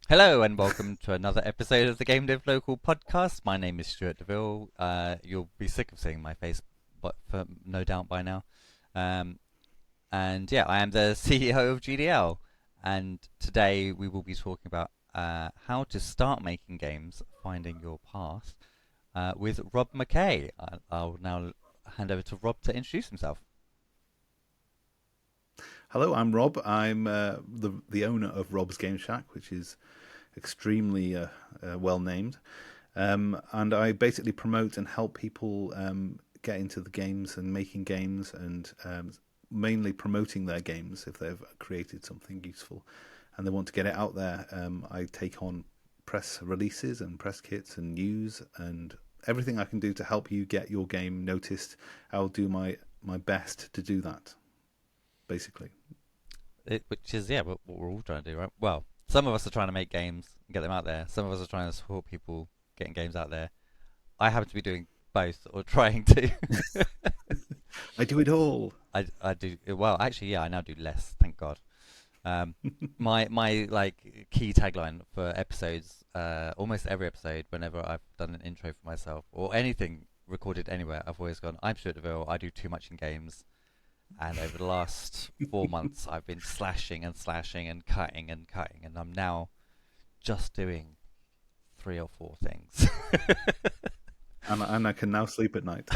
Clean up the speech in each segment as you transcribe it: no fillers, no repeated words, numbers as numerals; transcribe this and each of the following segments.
Hello and welcome to another episode of the Game Dev Local podcast. My name is Stuart De Ville. You'll be sick of seeing my face, but for no doubt by now. Um, and yeah, I am the CEO of GDL. And today we will be talking about how to start making games, finding your path, with Rob MacKay. I'll now hand over to Rob to introduce himself. Hello, I'm Rob. I'm the owner of Rob's Game Shack, which is extremely well named, and I basically promote and help people get into the games and making games, and mainly promoting their games if they've created something useful and they want to get it out there. I take on press releases and press kits and news and everything I can do to help you get your game noticed. I'll do my best to do that, basically. Which is, yeah, what we're all trying to do, right? Well, some of us are trying to make games and get them out there. Some of us are trying to support people getting games out there. I happen to be doing both or trying to. I do it all. I do well. Actually, yeah, I now do less. Thank God. Um, my like key tagline for episodes, almost every episode, whenever I've done an intro for myself or anything recorded anywhere, I've always gone, "I'm Stuart De Ville. I do too much in games." And over the last 4 months, I've been slashing and slashing and cutting and cutting, and I'm now just doing three or four things. And I can now sleep at night.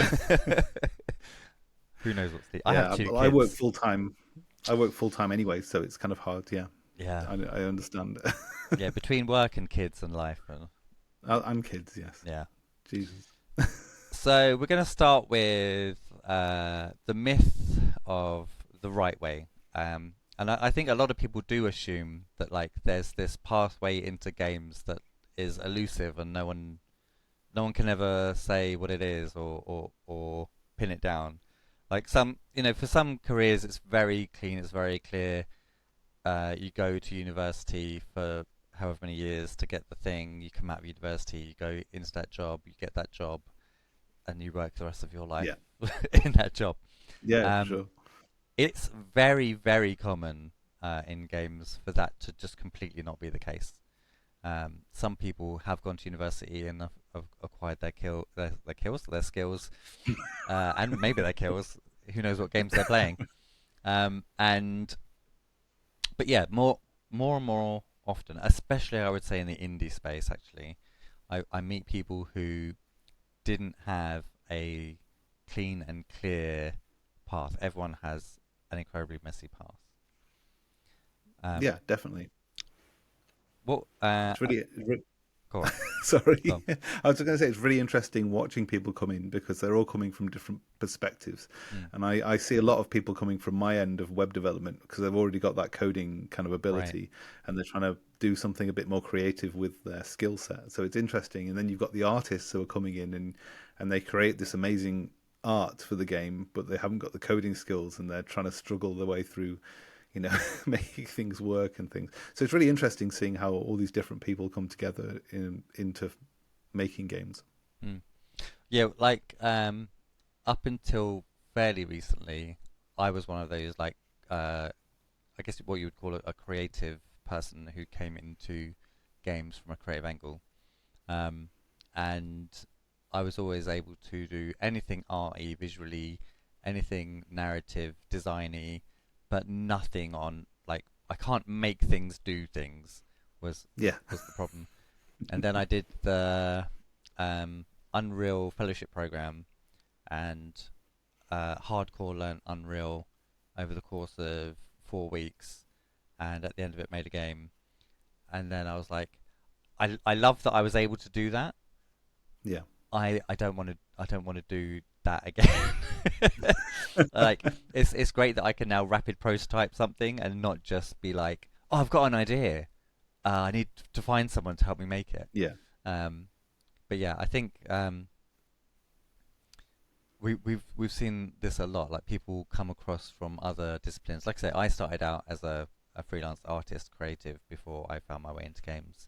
Who knows what's the? I have Yeah, two well, I work kids. full time. I work full time anyway, so it's kind of hard. Yeah, Yeah, I understand. yeah. Between work and kids and life, And kids, yes. yeah. Jesus. So we're going to start with the myth of the right way. And I think a lot of people do assume that like there's this pathway into games that is elusive and no one can ever say what it is or pin it down. Like for some careers it's very clean, it's very clear. You go to university for however many years to get the thing. You come out of university, you go into that job, you get that job, and you work the rest of your life Yeah, in that job. yeah, for Um, sure. it's very, very common in games for that to just completely not be the case. Some people have gone to university and have acquired their kills, their skills, and maybe their kills. Who knows what games they're playing? And but yeah, more and more often, especially I would say in the indie space, actually, I meet people who didn't have a clean and clear path. Everyone has an incredibly messy path. Um, Yeah, definitely. what? It's really, Go on, go sorry. on. I was going to say it's really interesting watching people come in because they're all coming from different perspectives. Mm, And I see a lot of people coming from my end of web development because they've already got that coding kind of right. ability and they're trying to do something a bit more creative with their skill set. So it's interesting. And then you've got the artists who are coming in and they create this amazing art for the game, but they haven't got the coding skills and they're trying to struggle their way through making things work and things. So it's really interesting seeing how all these different people come together into making games. Mm. Yeah, like up until fairly recently, I was one of those like I guess what you would call a creative person who came into games from a creative angle. Um, and I was always able to do anything arty, visually, anything narrative, designy, but nothing on like I can't make things do things was Yeah, was the problem. And then I did the um, Unreal Fellowship program and hardcore learned Unreal over the course of 4 weeks, and at the end of it made a game. And then I was like, I love that I was able to do that. yeah, I don't want to do that again. Like it's great that I can now rapid prototype something and not just be like, oh, I've got an idea. I need to find someone to help me make it. yeah, Um, but yeah, I think we've seen this a lot. Like people come across from other disciplines. Like I say, I started out as a freelance artist, creative before I found my way into games,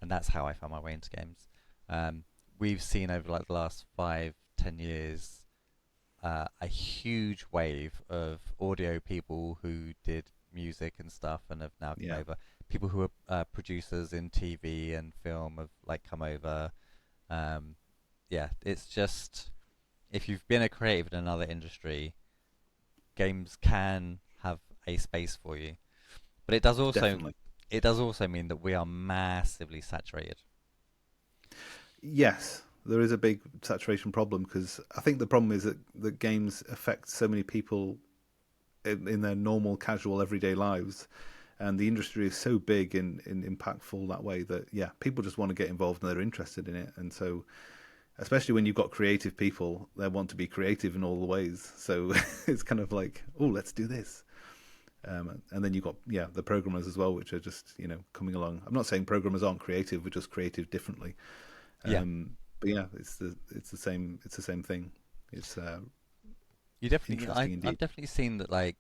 and that's how I found my way into games. Um, we've seen over like the last 5, 10 years a huge wave of audio people who did music and stuff and have now come yeah, over. people who are producers in TV and film have like come over. Um, yeah, it's just if you've been a creative in another industry, games can have a space for you. But Definitely. it does also mean that we are massively saturated. Yes, there is a big saturation problem because I think the problem is that games affect so many people in their normal, casual, everyday lives, and the industry is so big and impactful that way that yeah, people just want to get involved and they're interested in it, and so especially when you've got creative people, they want to be creative in all the ways. So it's kind of like, oh, let's do this. And then you've got yeah the programmers as well, which are just coming along. I'm not saying programmers aren't creative; we're just creative differently. Yeah, But yeah, it's the same thing. It's you definitely. interesting I've indeed. definitely seen that. Like,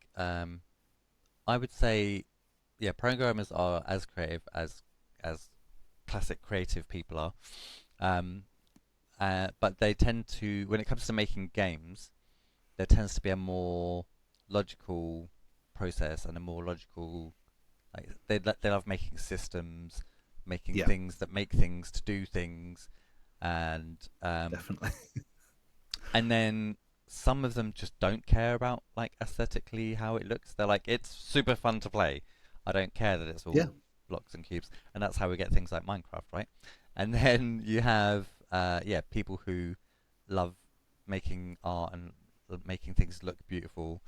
I would say, yeah, programmers are as creative as classic creative people are. Um, but they tend to, when it comes to making games, there tends to be a more logical process and a more logical like they love making systems, making Yeah, things that make things to do things, and definitely. and then some of them just don't care about like aesthetically how it looks. They're like, it's super fun to play. I don't care that it's Yeah, all blocks and cubes, and that's how we get things like Minecraft, right? And then you have yeah, people who love making art and making things look beautiful.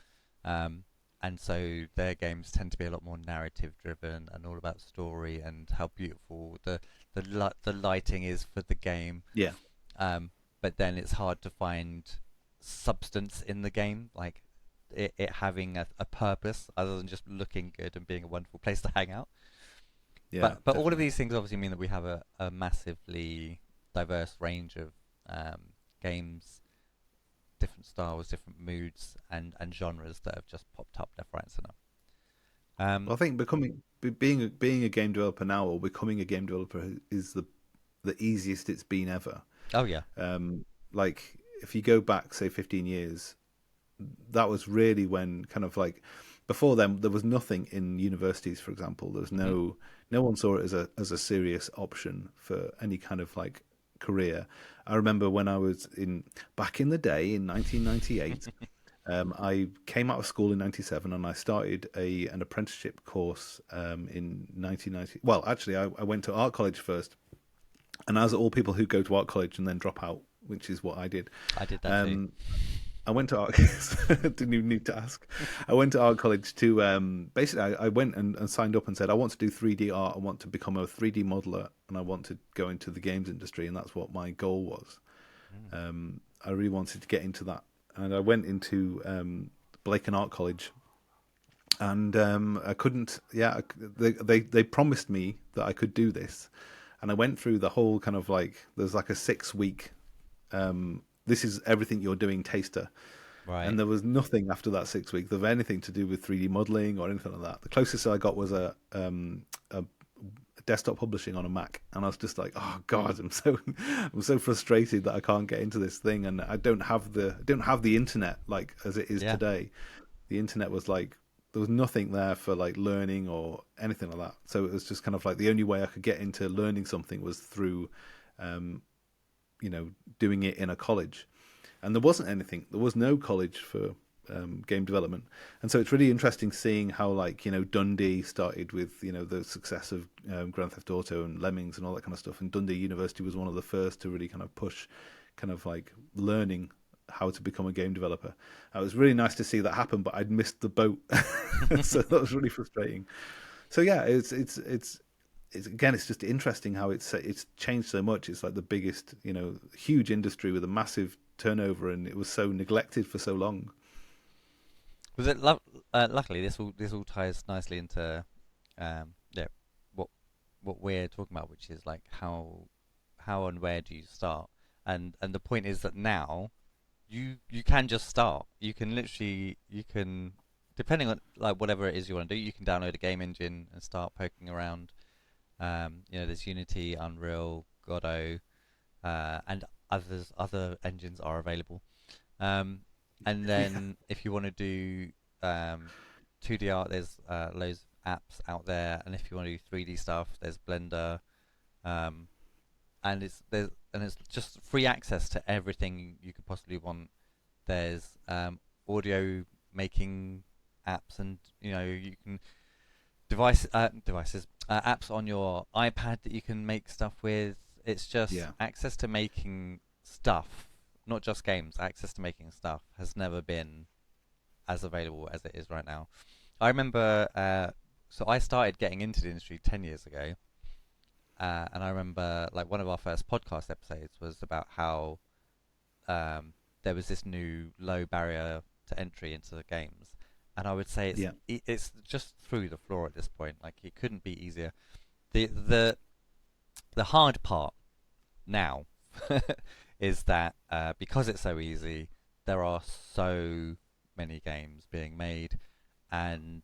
Um, and so their games tend to be a lot more narrative driven and all about story and how beautiful the lighting is for the game. yeah, But then it's hard to find substance in the game, like it having a purpose other than just looking good and being a wonderful place to hang out. yeah, But all of definitely. these things obviously mean that we have a massively diverse range of games, different styles, different moods, and genres that have just popped up left, right, and center. Well, I think being a game developer now or becoming a game developer is the easiest it's been ever. Oh yeah. Like if you go back, say, 15 years, that was really when kind of like before then there was nothing in universities, for example. There was Hmm. no one saw it as a serious option for any kind of like career. I remember when I was in back in the day in 1998. I came out of school in '97 and I started an apprenticeship course in 1990. Well, actually, I went to art college first, and as all people who go to art college and then drop out, which is what I did, I did that too. um, I went to art. Didn't even need to ask. I went to art college to basically. I went and signed up and said I want to do 3D art. I want to become a 3D modeler, and I want to go into the games industry, and that's what my goal was. Mm. I really wanted to get into that, and I went into Blake and Art College, and I couldn't. Yeah, they promised me that I could do this, and I went through the whole kind of like there's like a 6 week. This is everything you're doing taster, Right. and there was nothing after that 6 weeks of anything to do with 3D modeling or anything like that. The closest I got was a desktop publishing on a Mac, and I was just like, oh god, I'm so frustrated that I can't get into this thing, and I don't have the internet like as it is Yeah. today. The internet was like there was nothing there for like learning or anything like that. So it was just kind of like the only way I could get into learning something was through, um, doing it in a college, and there wasn't anything. There was no college for game development, and so it's really interesting seeing how like Dundee started with the success of Grand Theft Auto and Lemmings and all that kind of stuff, and Dundee University was one of the first to really kind of push kind of like learning how to become a game developer. It was really nice to see that happen, but I'd missed the boat, so that was really frustrating. So yeah, it's again, it's just interesting how it's changed so much. It's like the biggest, huge industry with a massive turnover, and it was so neglected for so long. Was it luckily this all ties nicely into yeah what what we're talking about, which is like how and where do you start? And the point is that now you can just start. You can literally you can depending on like whatever it is you want to do, you can download a game engine and start poking around. There's Unity, Unreal, Godot, and other engines are available. Um, and Yeah, then if you want to do um, 2D art, there's loads. apps out there, and if you want to do 3D stuff, there's Blender, um, and it's just free access to everything you could possibly want. There's audio making apps, and you can devices apps on your iPad that you can make stuff with. It's just Yeah. access to making stuff, not just games. Access to making stuff has never been as available as it is right now. I remember, so I started getting into the industry 10 years ago, and I remember like one of our first podcast episodes was about how there was this new low barrier to entry into the games, and I would say Yeah. it's just through the floor at this point. Like it couldn't be easier. The hard part now is that because it's so easy, there are so many games being made, and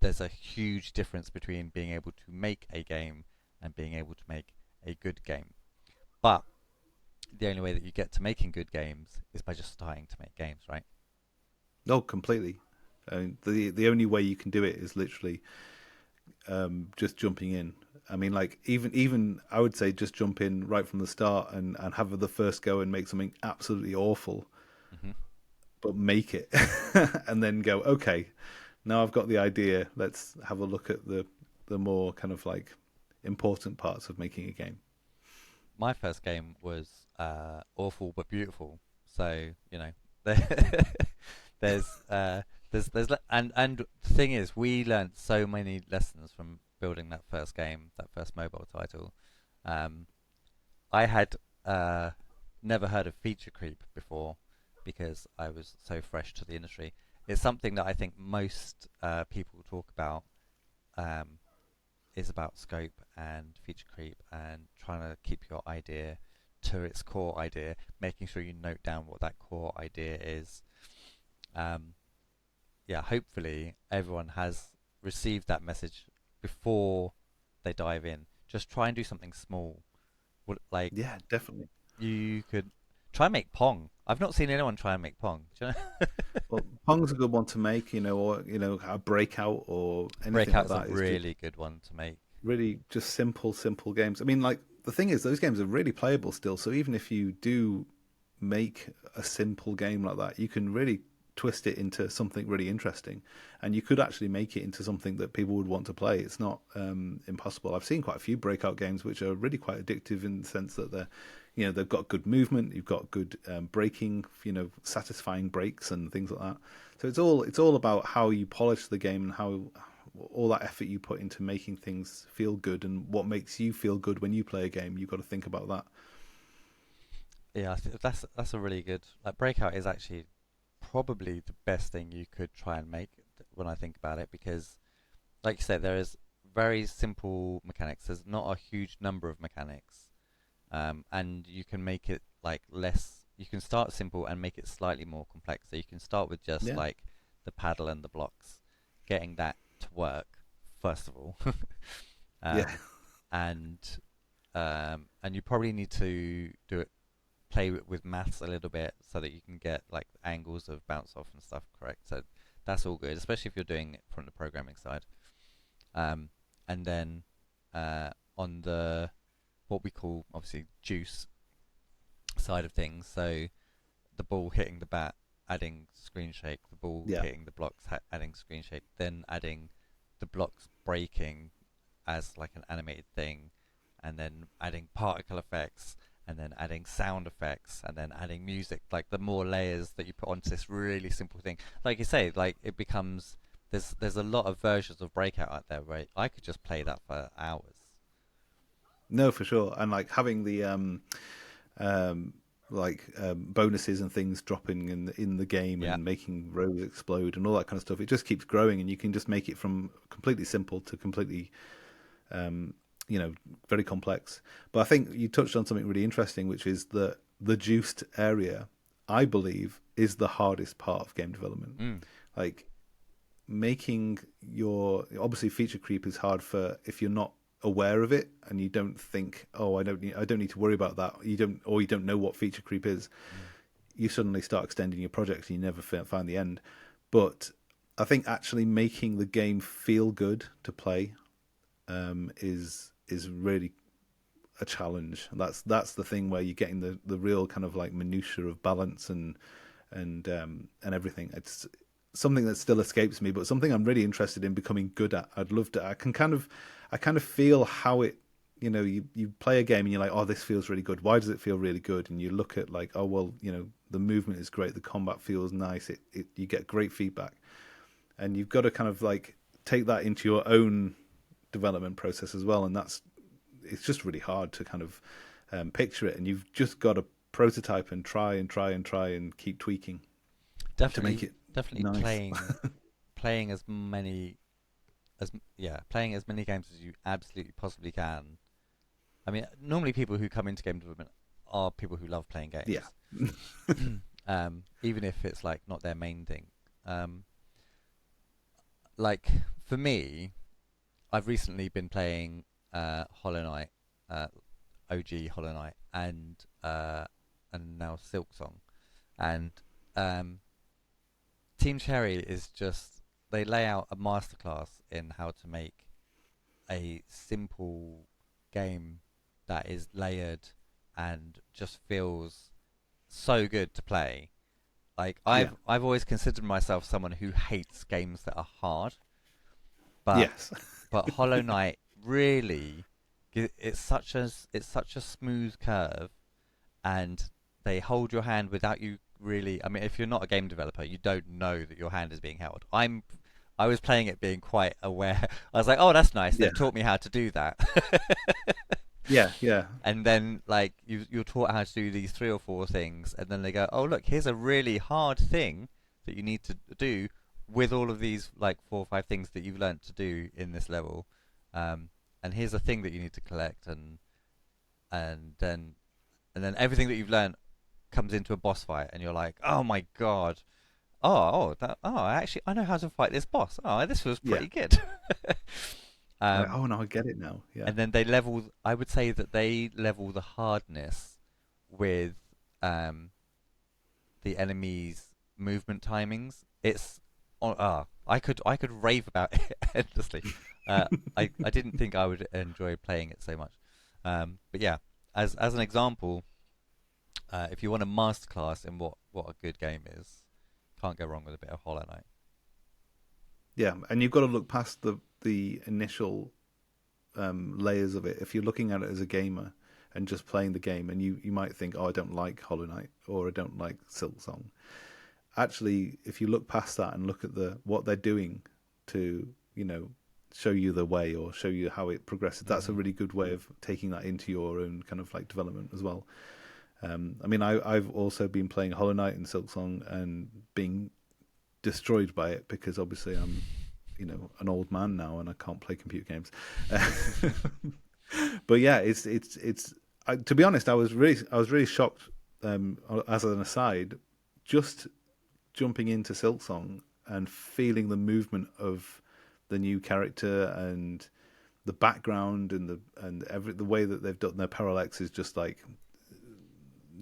there's a huge difference between being able to make a game and being able to make a good game. But the only way that you get to making good games is by just starting to make games, right? No, completely. I mean, the only way you can do it is literally just jumping in. I mean, like even I would say just jump in right from the start and have the first go and make something absolutely awful, Hmm. but make it, and then go, okay, now I've got the idea. Let's have a look at the more kind of like important parts of making a game. My first game was awful but beautiful. So there, there's and the thing is, we learned so many lessons from building that first game, that first mobile title. Um, I had never heard of feature creep before because I was so fresh to the industry. It's something that I think most people talk about. Um, is about scope and feature creep and trying to keep your idea to its core idea, making sure you note down what that core idea is. Um, yeah, hopefully everyone has received that message before they dive in. Just try and do something small. Like Yeah, definitely. you could try and make Pong. I've not seen anyone try and make Pong. Do you know? Well, Pong's a good one to make, or a breakout or anything like Breakout's a that. Is just really good one to make. really just simple games. I mean, like the thing is, those games are really playable still. So even if you do make a simple game like that, you can really twist it into something really interesting, and you could actually make it into something that people would want to play. It's not impossible. I've seen quite a few breakout games which are really quite addictive in the sense that they've got good movement, you've got good breaking, satisfying breaks and things like that. So it's all about how you polish the game and how all that effort you put into making things feel good and what makes you feel good when you play a game. You've got to think about that. Yeah, that's a really good. Like Breakout is actually probably the best thing you could try and make when I think about it, because like you said, there is very simple mechanics. There's not a huge number of mechanics, and you can make it like less. You can start simple and make it slightly more complex. So you can start with just Yeah, like the paddle and the blocks, getting that to work first of all, yeah, um, and and you probably need to do it play with maths a little bit so that you can get like angles of bounce off and stuff correct. So that's all good, especially if you're doing it from the programming side. Um, and then on the what we call obviously juice side of things, so the ball hitting the bat, adding screen shake, the ball yeah. hitting the blocks, adding screen shake, then adding the blocks breaking as like an animated thing, and then adding particle effects, and then adding sound effects, and then adding music. Like the more layers that you put onto this really simple thing, like you say, like it becomes there's a lot of versions of Breakout out there where I could just play that for hours. No, for sure. And like having the um, bonuses and things dropping in the game Yeah, and making rows explode and all that kind of stuff. It just keeps growing, and you can just make it from completely simple to completely, um, very complex. But I think you touched on something really interesting, which is that the juiced area, I believe, is the hardest part of game development. mm. Like making your obviously feature creep is hard for if you're not aware of it and you don't think, oh, I don't need to worry about that. You don't know what feature creep is. Mm. You suddenly start extending your projects and you never find the end. But I think actually making the game feel good to play is really a challenge. That's the thing where you're getting the real kind of like minutiae of balance and everything. It's something that still escapes me, but something I'm really interested in becoming good at. I'd love to. I kind of feel how it. You play a game and you're like, oh, this feels really good. Why does it feel really good? And you look at like, oh, well, the movement is great. The combat feels nice. You get great feedback, and you've got to kind of like take that into your own development process as well. And it's just really hard to kind of picture it. And you've just got to prototype and try and try and try and keep tweaking to make it Definitely nice. playing as many playing as many games as you absolutely possibly can. I mean, normally people who come into game development are people who love playing games. Yeah. Even if it's like not their main thing. Like for me, I've recently been playing Hollow Knight, OG Hollow Knight, and now Silksong, and Team Cherry is just, they lay out a masterclass in how to make a simple game that is layered and just feels so good to play. Like Yeah. I've always considered myself someone who hates games that are hard, but Yes. Hollow Knight really, it's such a smooth curve, and they hold your hand without you really. I mean, if you're not a game developer, you don't know that your hand is being held. I was playing it being quite aware. I was like, oh, that's nice. Yeah. They've taught me how to do that. Yeah. Yeah. And then like you're taught how to do these 3 or 4 things, and then they go, oh look, here's a really hard thing that you need to do with all of these like 4 or 5 things that you've learnt to do in this level, and here's a thing that you need to collect, and then everything that you've learnt comes into a boss fight, and you're like, oh my god, actually I know how to fight this boss. Oh, this was Yeah. pretty good. Like, um, oh no, I get it now. Yeah. and then they level. I would say that they level the hardness with the enemy's movement timings. It's I could rave about it endlessly. I didn't think I would enjoy playing it so much, but yeah, as an example, if you want a masterclass in what a good game is, can't go wrong with a bit of Hollow Knight. Yeah, and you've got to look past the initial layers of it. If you're looking at it as a gamer and just playing the game, and you might think, oh, I don't like Hollow Knight or I don't like Silksong. Actually, if you look past that and look at what they're doing to show you the way or show you how it progresses, that's a really good way of taking that into your own kind of like development as well. I mean, I've also been playing Hollow Knight and Silksong and being destroyed by it because obviously I'm an old man now and I can't play computer games. But yeah, it's to be honest, I was really shocked, as an aside, just jumping into Silksong and feeling the movement of the new character and the background and the way that they've done their parallax is just like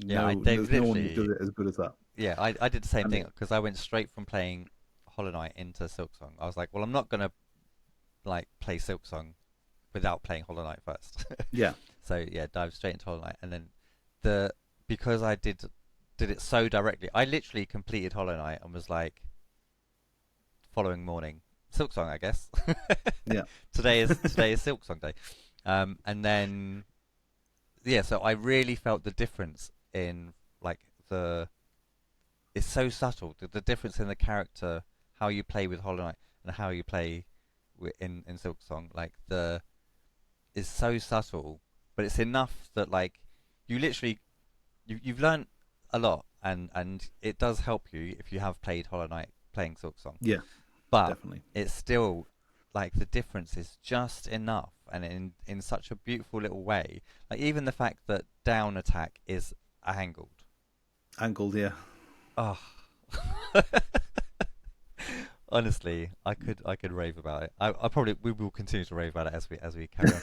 there's no one who does it as good as that. Yeah, I did the same I thing mean, because I went straight from playing Hollow Knight into Silksong. I was like, well, I'm not gonna like play Silksong without playing Hollow Knight first. yeah, So yeah, dive straight into Hollow Knight, and then because I did it so directly, I literally completed Hollow Knight and was like, following morning, Silksong, I guess. yeah, today is Silksong day, and then yeah, so I really felt the difference in like it's so subtle, the difference in the character, how you play with Hollow Knight and how you play in Silksong, like is so subtle, but it's enough that like you literally you've learned a lot, and it does help you if you have played Hollow Knight playing Silksong, yeah, but definitely. it's still like the difference is just enough, and in such a beautiful little way. Like even the fact that down attack is angled. Angled, yeah. Oh. Honestly, I could rave about it. I probably we will continue to rave about it as we carry on.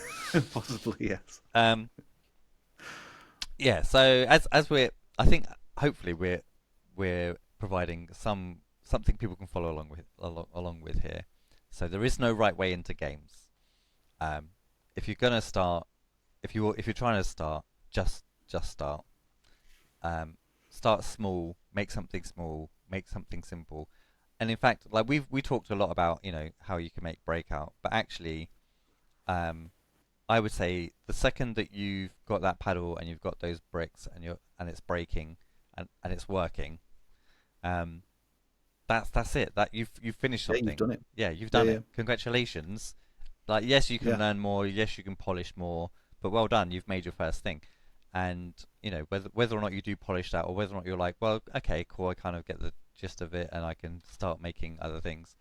Possibly, yes. Yeah. So as I think hopefully we're providing some something people can follow along with here. So there is no right way into games. Um, if you're gonna start, if you're trying to start, just start. Um, Start small, make something small, make something simple. And in fact, like we talked a lot about how you can make breakout, but actually, um, I would say the second that you've got that paddle and you've got those bricks and it's breaking and it's working, um, that's it. That you've finished Yeah, you've something. done it. Yeah, you've Yeah, done yeah, it. Congratulations. Like, yes, you can yeah. learn more. Yes, you can polish more. But well done. You've made your first thing. And whether or not you do polish that, or whether or not you're like, well, okay, cool, I kind of get the gist of it, and I can start making other things.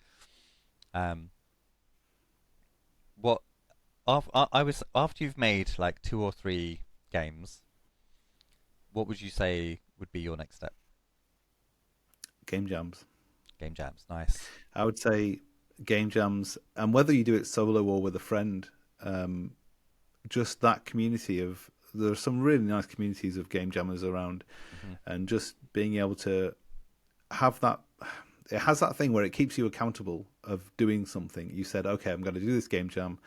Um, what I was after you've made like 2 or 3 games, what would you say would be your next step? Game jams. Game jams, nice. I would say game jams, and whether you do it solo or with a friend, um, just that community of there are some really nice communities of game jammers around, Hmm. and just being able to have that. It has that thing where it keeps you accountable of doing something. You said, okay, I'm going to do this game jam.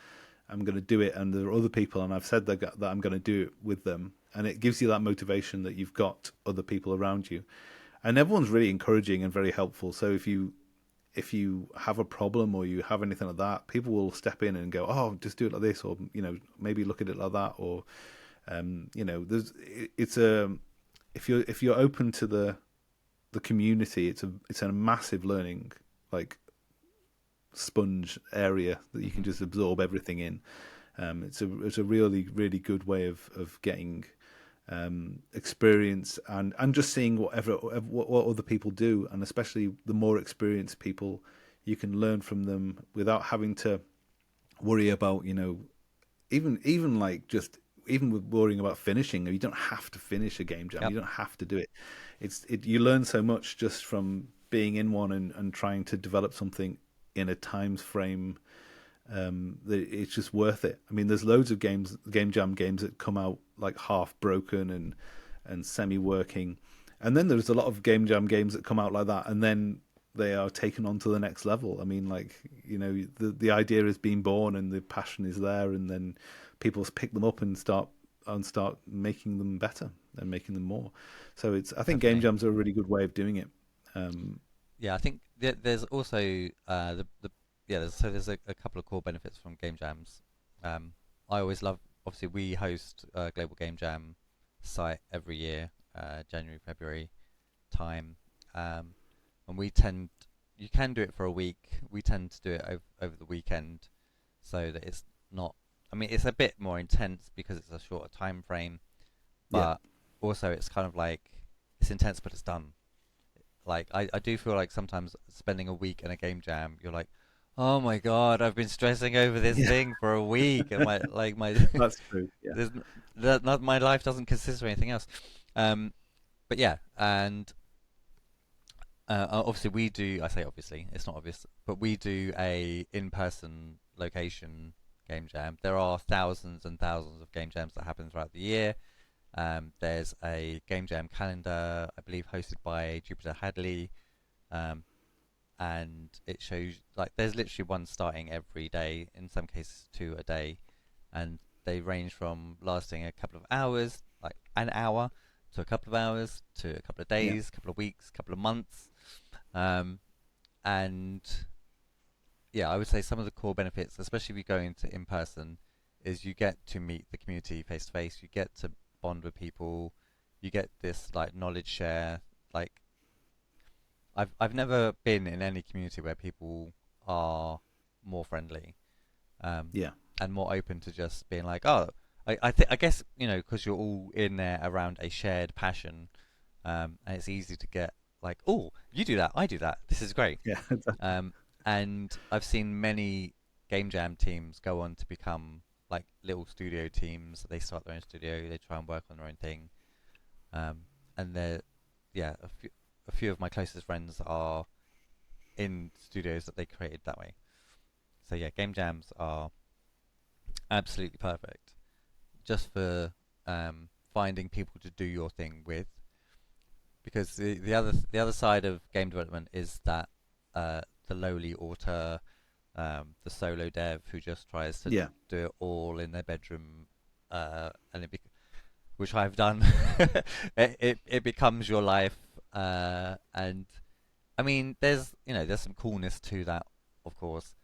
I'm going to do it, and there are other people, and I've said that I'm going to do it with them, and it gives you that motivation that you've got other people around you, and everyone's really encouraging and very helpful. So if you have a problem or you have anything like that, people will step in and go, "Oh, just do it like this," or maybe look at it like that, or there's it's a if you're open to the community, it's a massive learning like sponge area that you can Hmm. just absorb everything in. It's a really really good way of getting experience and just seeing what other people do, and especially the more experienced people, you can learn from them without having to worry about even like just even with worrying about finishing. You don't have to finish a game jam. Yep. You don't have to do it. You learn so much just from being in one and trying to develop something in a time frame that it's just worth it. I mean, there's loads of game jam games that come out like half broken and semi working, and then there's a lot of game jam games that come out like that, and then they are taken on to the next level. I mean, like the idea is being born and the passion is there, and then people pick them up and start making them better and making them more. So I think game Definitely. jams are a really good way of doing it. Um, Yeah, I think there's also the yeah. There's a couple of core benefits from game jams. Um, I always love. Obviously, we host Global Game Jam site every year, January February time, um, and we tend you can do it for a week. We tend to do it over the weekend, so that it's not. I mean, it's a bit more intense because it's a shorter time frame, yeah, but also it's kind of like it's intense, but it's done. Like I do feel like sometimes spending a week in a game jam, you're like, oh my god, I've been stressing over this yeah, thing for a week, and my that's true. Yeah, there's not my life doesn't consist of anything else. Um, but yeah, and obviously we do. I say obviously, it's not obvious, but we do a in-person location game jam. There are thousands and thousands of game jams that happen throughout the year. There's a game jam calendar, I believe, hosted by Jupiter Hadley, um, and it shows like there's literally one starting every day, in some cases 2 a day, and they range from lasting a couple of hours, like an hour, to a couple of hours, to a couple of yeah, days, couple of weeks, couple of months, um, and yeah, I would say some of the core benefits, especially if you go into in person, is you get to meet the community face to face. You get to bond with people. You get this like knowledge share. Like I've never been in any community where people are more friendly, um, yeah, and more open to just being like, oh, I guess because you're all in there around a shared passion, and it's easy to get like, oh, you do that, I do that. This is great. yeah. Um, and I've seen many game jam teams go on to become like little studio teams. They start their own studio. They try and work on their own thing. Um, and they're yeah, a few of my closest friends are in studios that they created that way. So yeah, game jams are absolutely perfect just for finding people to do your thing with, because the other side of game development is that the lowly author, the solo dev who just tries to Yeah, do it all in their bedroom, and which I've done. It becomes your life, and I mean, there's some coolness to that, of course,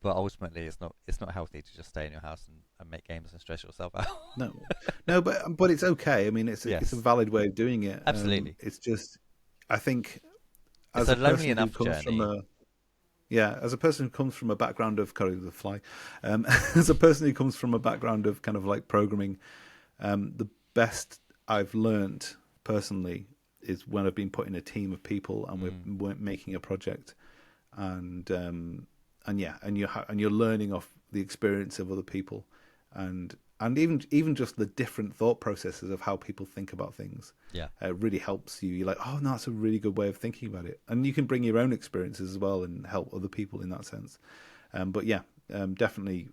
but ultimately, it's not healthy to just stay in your house and make games and stress yourself out. no, no, but it's okay. I mean, it's a Yes, valid way of doing it. absolutely. It's just, I think, It's as a a lonely person who enough comes from journey. a yeah, as a person who comes from a background of Curry the Fly, as a person who comes from a background of kind of like programming, the best I've learned personally is when I've been put in a team of people and Mm, we're making a project, and yeah, and you're learning off the experience of other people, and even just the different thought processes of how people think about things. yeah, Really helps you. You're like, oh no, that's a really good way of thinking about it, and you can bring your own experiences as well and help other people in that sense. But yeah, definitely,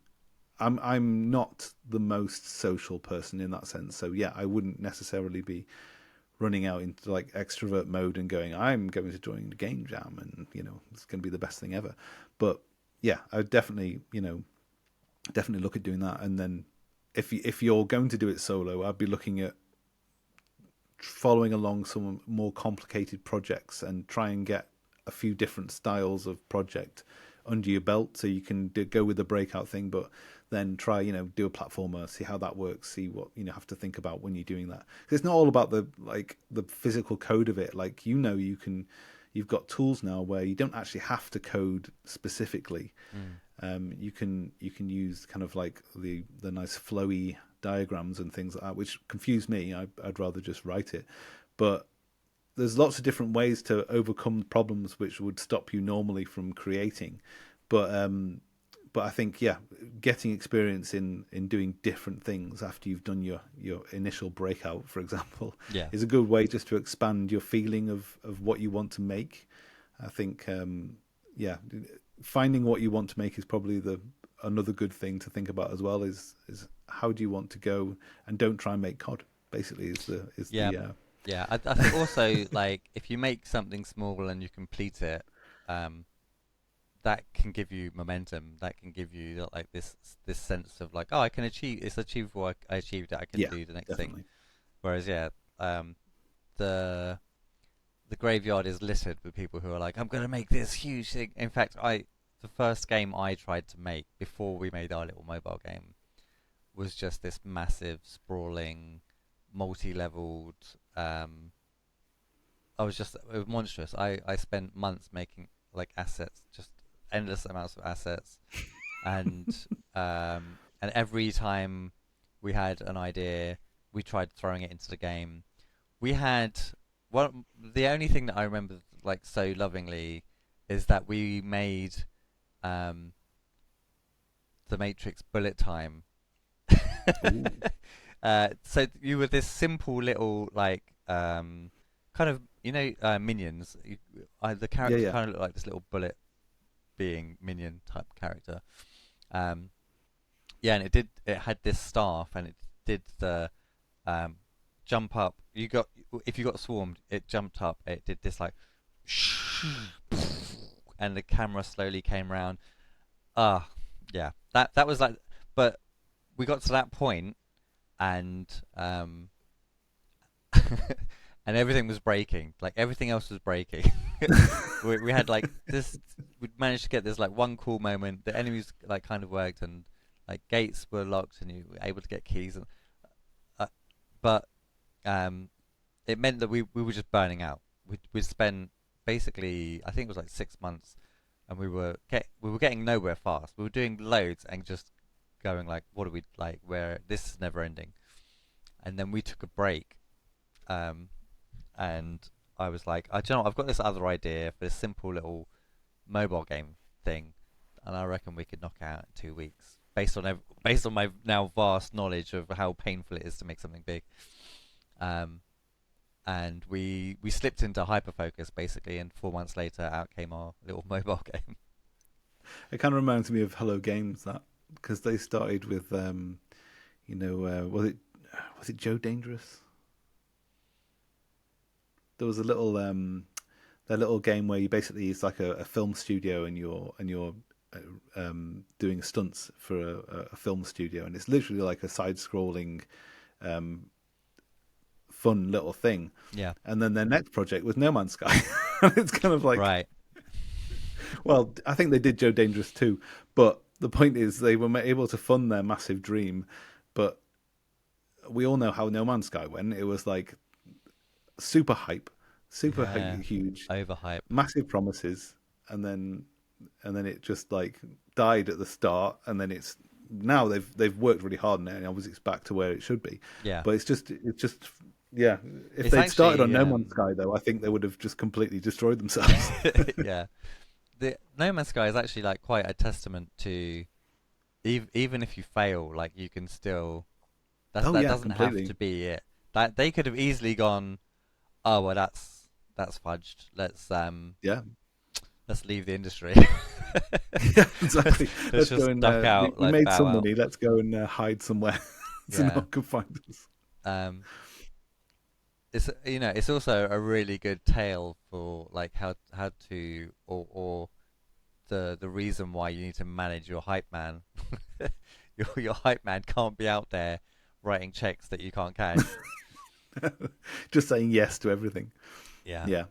I'm not the most social person in that sense. So yeah, I wouldn't necessarily be running out into like extrovert mode and going, I'm going to join the game jam, and it's going to be the best thing ever. But yeah, I would definitely definitely look at doing that. And then if you're going to do it solo, I'd be looking at following along some more complicated projects and try and get a few different styles of project under your belt, so you can go with the breakout thing, but then try do a platformer, see how that works, see what have to think about when you're doing that. 'Cause it's not all about the physical code of it. Like you've got tools now where you don't actually have to code specifically. mm, You can use kind of like the nice flowy diagrams and things like that, which confuse me. I'd rather just write it, but there's lots of different ways to overcome problems which would stop you normally from creating. But I think getting experience in doing different things after you've done your initial breakout, for example, yeah, is a good way just to expand your feeling of what you want to make. I think yeah, finding what you want to make is probably the another good thing to think about as well. Is how do you want to go, and don't try and make COD. Basically, is yeah, the yeah. I think also, like, if you make something small and you complete it, um, that can give you momentum. That can give you like this sense of like, oh, I can achieve. It's achievable. I achieved it. I can yeah, do the next thing. definitely. Whereas, yeah, um, the the graveyard is littered with people who are like, I'm gonna make this huge thing. In fact, the first game I tried to make before we made our little mobile game was just this massive, sprawling, multi-leveled. It was monstrous. I spent months making like assets, just endless amounts of assets, and and every time we had an idea, we tried throwing it into the game. We had the only thing that I remember like so lovingly is that we made um, the Matrix bullet time. Ooh. So you were this simple little like kind of minions. The Yeah, character yeah. kind of looked like this little bullet being minion type character. Um, yeah, and it had this staff and it did the um, jump up. If you got swarmed, it jumped up. It did this like, and the camera slowly came round. Ah, yeah, that was like, but we got to that point and and everything was breaking. Like everything else was breaking. We had like this. We managed to get this like one cool moment. The enemies like kind of worked and like gates were locked and you were able to get keys. And uh, but um, it meant that we were just burning out. We spent basically I think it was like 6 months, and we were getting nowhere fast. We were doing loads and just going like, what are we like? Where this is never ending. And then we took a break, um, and I was like, I don't know, I've got this other idea for this simple little mobile game thing, and I reckon we could knock it out in 2 weeks based on my now vast knowledge of how painful it is to make something big. Um, and we slipped into hyperfocus basically, and 4 months later, out came our little mobile game. It kind of reminds me of Hello Games, that, because they started with was it Joe Dangerous? there was a little their little game where you basically it's like a film studio and you're doing stunts for a film studio, and it's literally like a side-scrolling um, fun little thing. Yeah. And then their next project was No Man's Sky. And it's kind of like, Right. well, I think they did Joe Dangerous too, but the point is they were able to fund their massive dream. But we all know how No Man's Sky went. It was like super hype, Yeah. huge, Overhype. massive promises, and then it just like died at the start, and then it's now they've worked really hard on it, and obviously it's back to where it should be. Yeah. But it's just yeah. If It's they'd started on actually No Man's Sky though, I think they would have just completely destroyed themselves. yeah. The No Man's Sky is actually like quite a testament to even if you fail, like you can still Oh that yeah, doesn't have completely. to be it. That they could have easily gone, oh well, that's fudged. Yeah, Let's leave the industry. yeah, let's, exactly. let's Let's go just and duck out, we like made bow some out. money. Let's go and hide somewhere so no Yeah. one can find us. Um, it's it's also a really good tale for like how to or the reason why you need to manage your hype man. Your hype man can't be out there writing checks that you can't cash. Just saying yes to everything. Yeah. Yeah.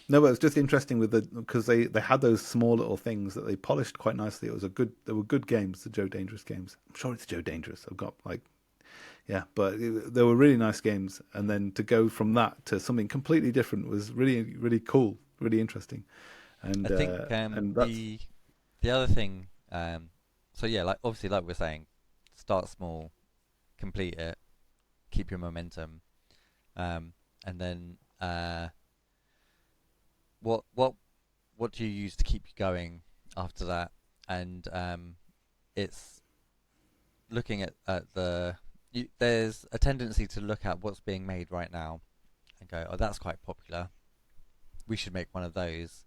No, but it's just interesting with the because they had those small little things that they polished quite nicely. It was a good. They were good games, the Joe Dangerous games. I'm sure it's Joe Dangerous. I've got like yeah, but they were really nice games. And then to go from that to something completely different was really cool, really interesting. I And think and that's the other thing so yeah, like obviously like we're saying, start small, complete it, keep your momentum, and then what what what do you use to keep you going after that? And it's looking at there's a tendency to look at what's being made right now and go, oh, that's quite popular. We should make one of those.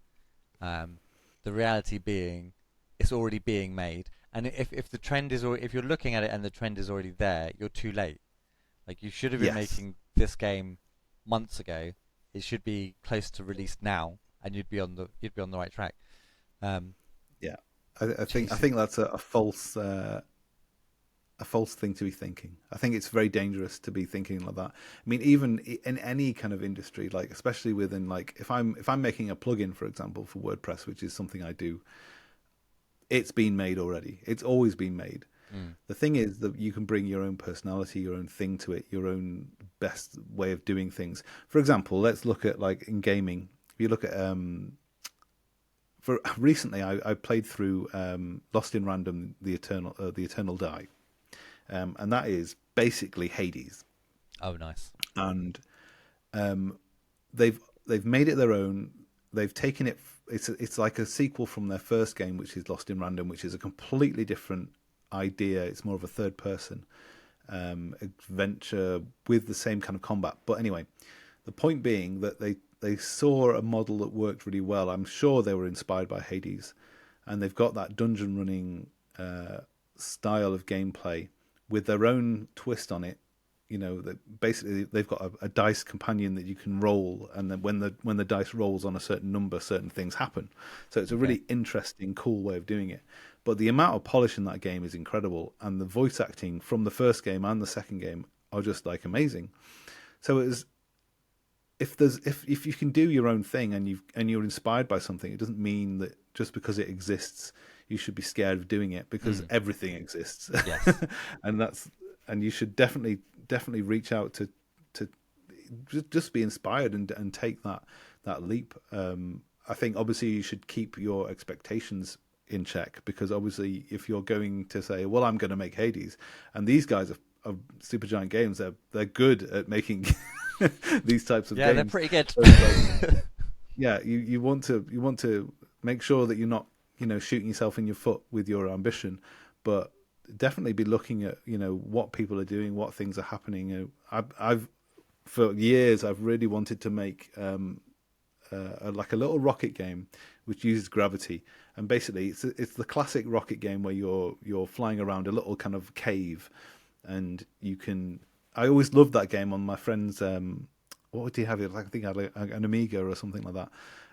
Um, the reality being, it's already being made, and if the trend is, or if you're looking at it and the trend is already there, you're too late. Like you should have been yes, making this game months ago. It should be close to release now, and you'd be on the right track. Um, yeah. I chasing, think that's a false thing to be thinking. I think it's very dangerous to be thinking like that. I mean, even in any kind of industry, like especially within like if I'm making a plugin, for example, for WordPress, which is something I do, it's been made already. It's always been made. mm, The thing is that you can bring your own personality, your own thing to it, your own best way of doing things. For example, let's look at like in gaming. If you look at for recently, I played through Lost in Random, the Eternal Die, and that is basically Hades. oh, nice. And um, they've made it their own. They've taken it. It's like a sequel from their first game, which is Lost in Random, which is a completely different idea. It's more of a third person adventure with the same kind of combat. But anyway, the point being that they saw a model that worked really well. I'm sure they were inspired by Hades, and they've got that dungeon running style of gameplay with their own twist on it. You know that basically they've got a dice companion that you can roll, and then when the dice rolls on a certain number, certain things happen. So it's a Okay. really interesting, cool way of doing it. But the amount of polish in that game is incredible, and the voice acting from the first game and the second game are just like amazing. So it is if you can do your own thing and you're inspired by something, it doesn't mean that just because it exists you should be scared of doing it because Mm, everything exists. yes. and that's and you should definitely reach out to just be inspired and take that leap. I think obviously you should keep your expectations in check, because obviously if you're going to say, well, I'm going to make Hades, and these guys are Supergiant Games, they're good at making these types of Yeah, they're games. pretty good. So it's like, yeah, you want to make sure that you're not shooting yourself in your foot with your ambition, but definitely be looking at what people are doing, what things are happening. I've for years I've really wanted to make like a little rocket game which uses gravity, and basically it's the classic rocket game where you're flying around a little kind of cave, and you can. I always loved that game on my friend's what did he have? Like, I think he had an Amiga or something like that.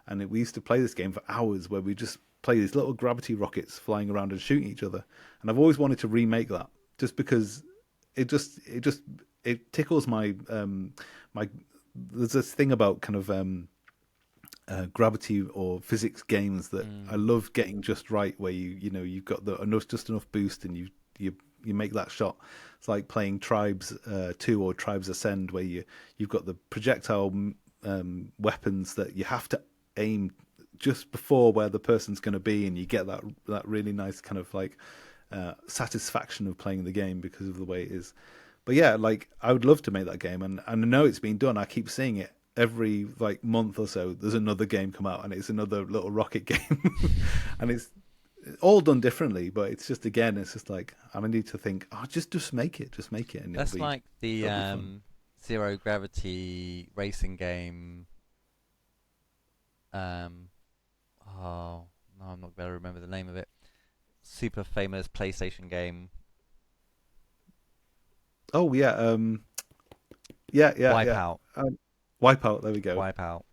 And we used to play this game for hours, where we just play these little gravity rockets flying around and shooting each other. And I've always wanted to remake that, just because it tickles my. There's this thing about kind of gravity or physics games that I Mm. love getting just right, where you've got just enough boost, and you make that shot. It's like playing Tribes 2 or Tribes Ascend, where you've got the projectile weapons that you have to aim just before where the person's going to be, and you get that really nice kind of like satisfaction of playing the game because of the way it is. But yeah, like I would love to make that game, and I know it's been done. I keep seeing it every like month or so. There's another game come out, and it's another little rocket game, and it's all done differently. But it's just, again, it's just like I need to think, oh, just make it, and That's like the it'll be fun. zero gravity racing game. Um, oh no, I'm not going to remember the name of it. Super famous PlayStation game, Oh yeah, yeah. Wipeout. Wipeout. There we go. Wipeout.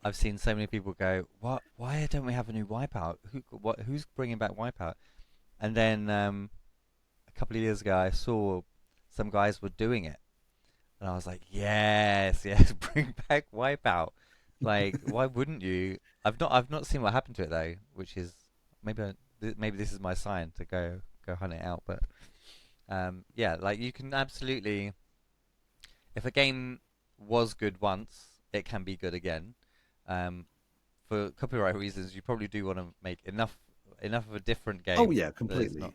I've seen so many people go, "What? Why don't we have a new Wipeout? Who's bringing back Wipeout?" And then a couple of years ago, I saw some guys were doing it, and I was like, "Yes, yes, bring back Wipeout." Like, why wouldn't you? I've not seen what happened to it though, which is maybe maybe this is my sign to go hunt it out. But yeah, like you can absolutely, if a game was good once, it can be good again. Um, for copyright reasons, you probably do want to make enough of a different Oh game yeah, that it's not. completely.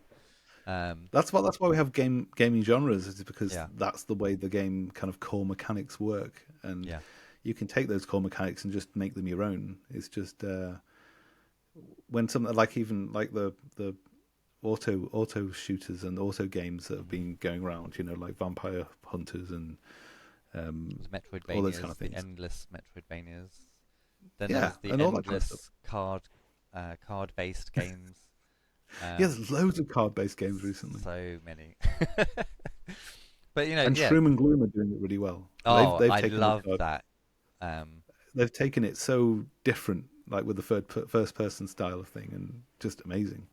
Um, That's why we have gaming genres, is because yeah, that's the way the game kind of core mechanics work, and yeah, you can take those core mechanics and just make them your own. It's just when something like, even like the auto shooters and auto games that have hmm been going around, like Vampire Hunters and There's all those kind of Metroidvanias, the things. endless Metroidvanias. Then Yeah, there's the and all that kind of stuff. endless card-based games. Yeah, Um, there's loads of card-based games recently, so many. But and yeah. Shroom and Gloom are doing it really well. Oh, They've I taken the love card. that. Um, They've taken it so different, like with the first person style of thing, and just amazing.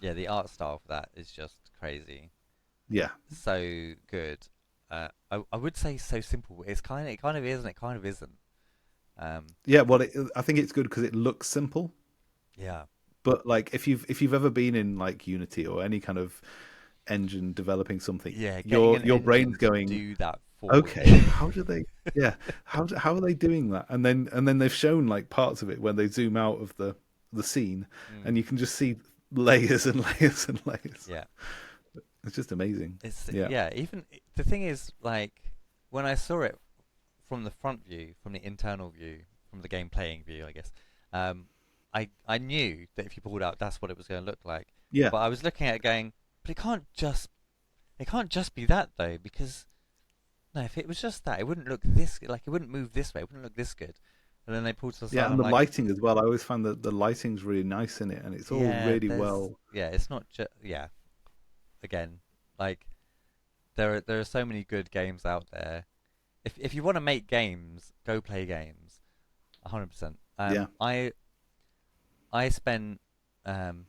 yeah, the art style for that is just crazy. Yeah, So good. I would say so simple. It kind of is and it kind of isn't. Um, yeah. Well, I think it's good because it looks simple, yeah, but like if you've ever been in like Unity or any kind of engine developing something, yeah, getting your an your brain's engine to going, do that for you. okay, how do they? Yeah, how are they doing that? And then they've shown like parts of it when they zoom out of the scene, and Mm, you can just see layers and layers and layers. yeah, It's just amazing. it's Yeah, yeah. Even the thing is, like when I saw it from the front view, from the internal view, from the game playing view, I guess. Um, I knew that if you pulled out, that's what it was going to look like. yeah, But I was looking at it going, but it can't just be that though, because no, if it was just that, it wouldn't look this like it wouldn't move this way, it wouldn't look this good. And then they pulled to the side, yeah. and And I'm the like, lighting as well. I always find that the lighting's really nice in it, and it's all yeah, really well. it's not just yeah. Again, like there are so many good games out there. If you want to make games, go play games. 100%. Yeah, I spent um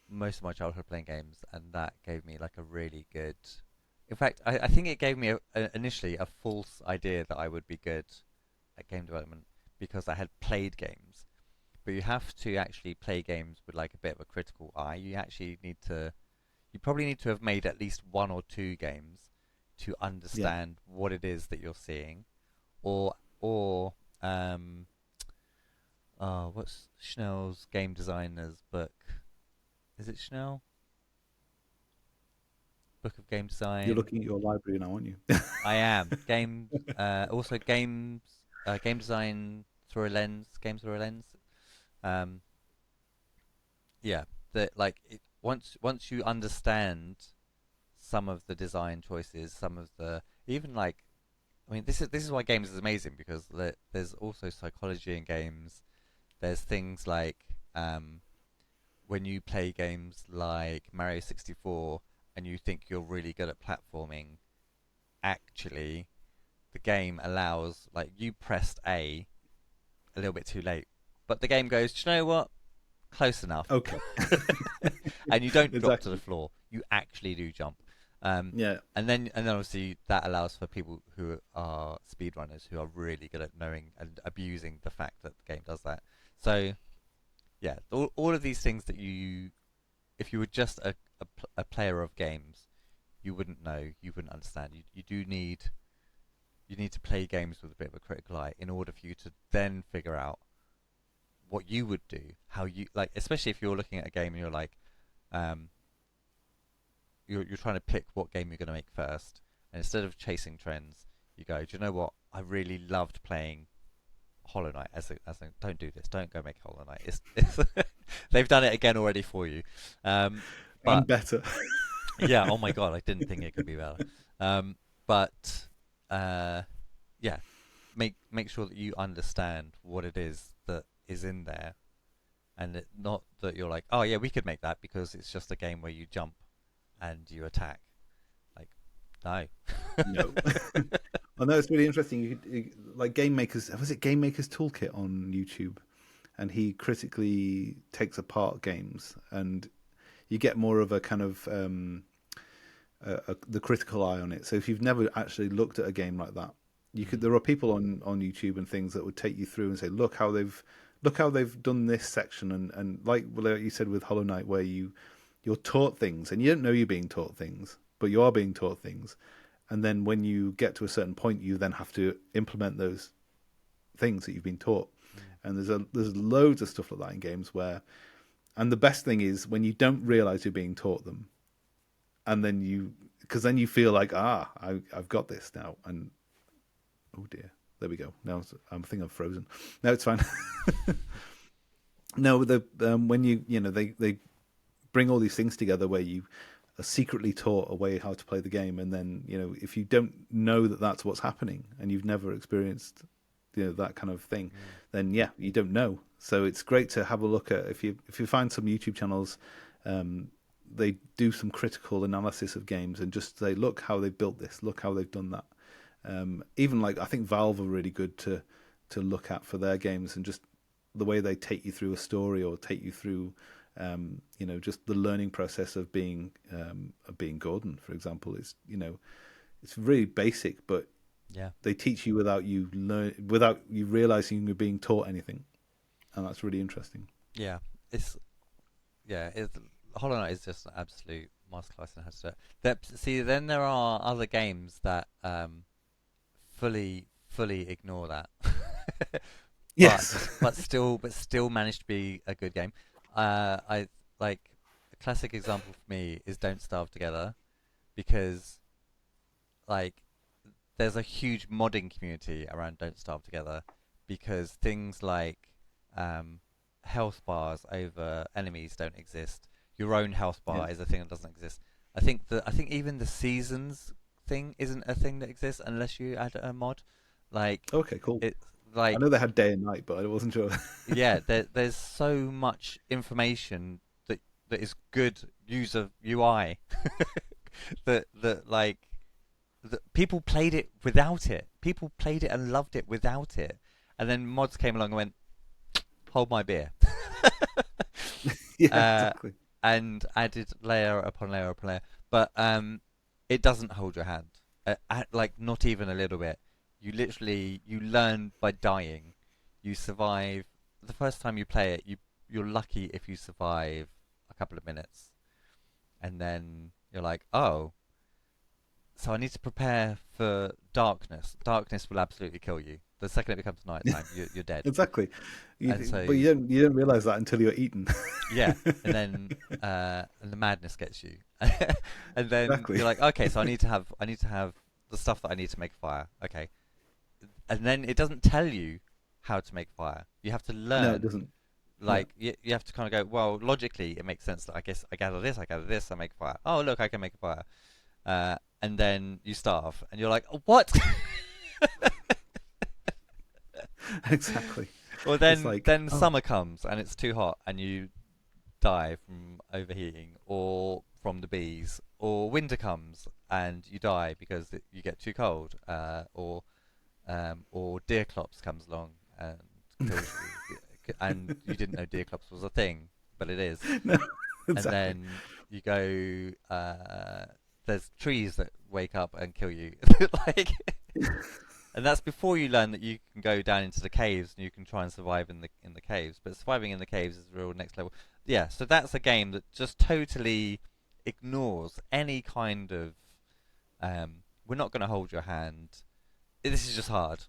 most of my childhood playing games, and that gave me like a really good. In fact, I think it gave me initially a false idea that I would be good at game development because I had played games. But you have to actually play games with like a bit of a critical eye. You probably need to have made at least one or two games to yeah. understand what it is that you're seeing, or what's Schnell's game designer's book? Is it Schnell? Book of Game You're Design. looking at your library now, aren't you? I am also game design through a lens. Games through a lens. Um, yeah, that like once you understand some of the design choices, some of the even like I mean this is why games is amazing because there's also psychology in games. There's things like when you play games like Mario 64 and you think you're really good at platforming, actually the game allows, like, you pressed a little bit too late, but the game goes, do you know what? Close enough. Okay. And you don't drop to the Exactly. floor. You actually do jump. Um, Yeah. and then obviously that allows for people who are speedrunners who are really good at knowing and abusing the fact that the game does that. So yeah, all of these things that if you were just a player of games, you wouldn't know, you wouldn't understand. You need to play games with a bit of a critical eye in order for you to then figure out what you would do, how you like, especially if you're looking at a game and you're like, um, you're trying to pick what game you're going to make first, and instead of chasing trends, you go, do you know what? I really loved playing Hollow Knight don't do this, don't go make Hollow Knight. It's they've done it again already for you, but And better. yeah, oh my god, I didn't think it could be better. But yeah, make sure that you understand what it is that is in there, and not that you're like, oh yeah, we could make that because it's just a game where you jump and you attack. Like, no. No. I know it's really interesting. Like Game Makers, was it Game Makers Toolkit on YouTube? And he critically takes apart games, and you get more of a kind of the critical eye on it. So if you've never actually looked at a game like that, you could. Mm. There are people on YouTube and things that would take you through and say, look how they've done this section, and like, well, like you said with Hollow Knight, where you're taught things and you don't know you're being taught things, but you are being taught things, and then when you get to a certain point, you then have to implement those things that you've been taught. Mm. And there's loads of stuff like that in games where, and the best thing is when you don't realize you're being taught them, and then because then you feel like, I've got this now, and oh dear, there we go. Now I think I'm frozen. No, it's fine. No, when they bring all these things together where you are secretly taught a way how to play the game, and then if you don't know that that's what's happening and you've never experienced that kind of thing, Mm. then yeah, you don't know. So it's great to have a look at if you find some YouTube channels, they do some critical analysis of games and just say, look how they built this, look how they've done that. Even like I think Valve are really good to look at for their games, and just the way they take you through a story or take you through just the learning process of being Gordon, for example. It's really basic, but Yeah. they teach you without you realizing you're being taught anything, and that's really interesting. Yeah. It's Hollow Knight is just an absolute masterclass in how to do it. See, then there are other games that fully ignore that, Yes. but still manage to be a good game. I like a classic example for me is Don't Starve Together, because like there's a huge modding community around Don't Starve Together, because things like um, health bars over enemies don't exist. Your own health Yeah. bar is a thing that doesn't exist. I think even the seasons thing isn't a thing that exists unless you add a mod. Like Okay. Cool. it I like know they had day and night, but I wasn't sure. yeah, there's so much information that is good user UI that like people played it without it. People played it and loved it without it. And then mods came along and went, hold my beer. Yeah. uh, Exactly. and added layer upon layer upon layer. But it doesn't hold your hand. Like, not even a little bit. You learn by dying. You survive. The first time you play it, you're lucky if you survive a couple of minutes. And then you're like, oh, so I need to prepare for darkness. Darkness will absolutely kill you. The second it becomes nighttime, you're dead. Exactly. And But so, you don't realize that until you're eaten. yeah, and then and the madness gets you, and then Exactly. you're like, okay, so I need to have the stuff that I need to make fire. Okay, and then it doesn't tell you how to make fire. You have to No, it learn. doesn't. Yeah. Like you have to kind of go, well, logically it makes sense that I guess I gather this, I make fire. Oh, look, I can make a fire. And then you starve, and you're like, oh, what? Exactly. Or It's like, then oh, summer comes and it's too hot and you die from overheating or from the bees. Or winter comes and you die because you get too cold. Or or Deerclops comes along and kills you, and you didn't know Deerclops was a thing, but it is. No, And exactly. then you go, there's trees that wake up and kill you, like, and that's before you learn that you can go down into the caves and you can try and survive in the caves. But surviving in the caves is the real next level. Yeah, so that's a game that just totally ignores any kind of we're not going to hold your hand. This is just hard.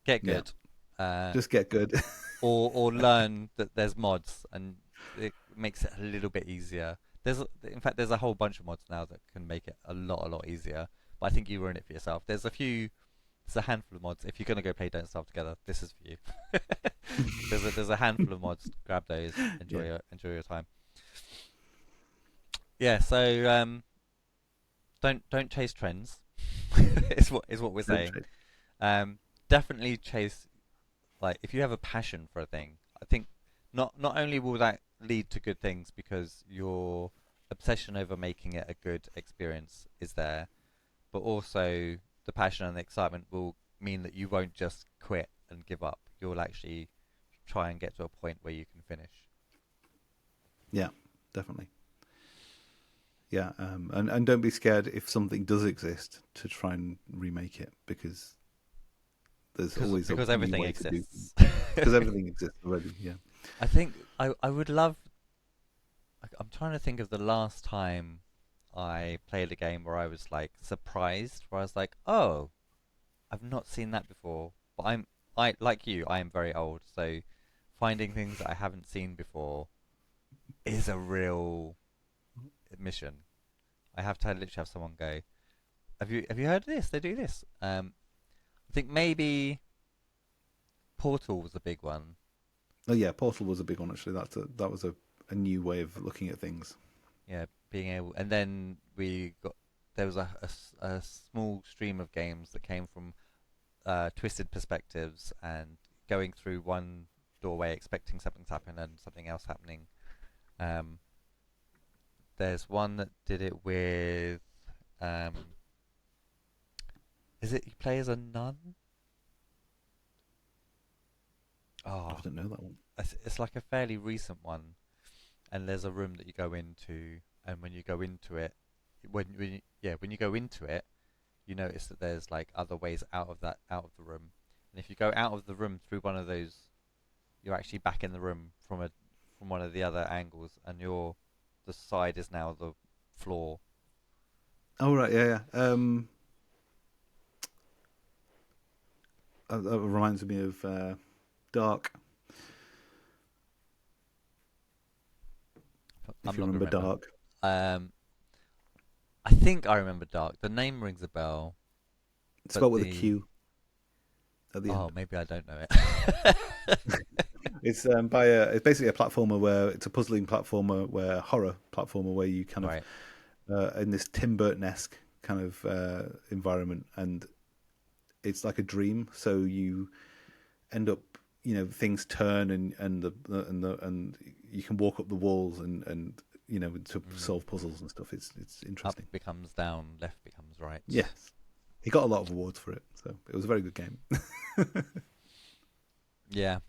Get Yeah, good, uh, just get good. or learn that there's mods, and it makes it a little bit easier. In fact, there's a whole bunch of mods now that can make it a lot easier. But I think you ruin it for yourself. There's a handful of mods. If you're gonna go play Don't Starve Together, this is for you. There's a handful of mods. Grab those. Yeah, Enjoy your time. Yeah. So don't chase trends. Is what we're don't saying. trade. Definitely chase, like, if you have a passion for a thing. I think not only will that lead to good things because your obsession over making it a good experience is there, but also the passion and the excitement will mean that you won't just quit and give up. You'll actually try and get to a point where you can finish. Yeah, definitely. Yeah, and don't be scared if something does exist to try and remake it, because there's always a Because new everything way to do things. exists. Because everything exists already. Yeah. I think I would love. I'm trying to think of the last time I played a game where I was like surprised, where I was like, "Oh, I've not seen that before." But I like you, I am very old, so finding things that I haven't seen before is a real mission. I have to literally have someone go, have you heard of this? They do this. I think maybe Portal was a big one. Oh yeah, Portal was a big one actually. That was a new way of looking at things. Yeah, being able, and then we got there was a small stream of games that came from twisted perspectives and going through one doorway, expecting something to happen and something else happening. Um, there's one that did it with, um, is it you play as a nun? I Oh, didn't know that one. it's like a fairly recent one, and there's a room that you go into, and when you go into it, when you go into it, you notice that there's like other ways out of the room, and if you go out of the room through one of those, you're actually back in the room from one of the other angles, and the side is now the floor. Oh right, yeah, yeah. That reminds me of Dark. If I'm you not gonna remember remember. Dark, Um, I think I remember Dark. The name rings a bell, it's but spelled with a the Q at the oh, end. maybe I don't know it. It's it's basically a platformer where it's a puzzling platformer, where horror platformer where you kind of Right. in this Tim Burton-esque kind of environment, and it's like a dream. So you end up, things turn, and you can walk up the walls and to Mm. solve puzzles and stuff. It's Up interesting. becomes down, left becomes right. Yes, he got a lot of awards for it, so it was a very good game. Yeah.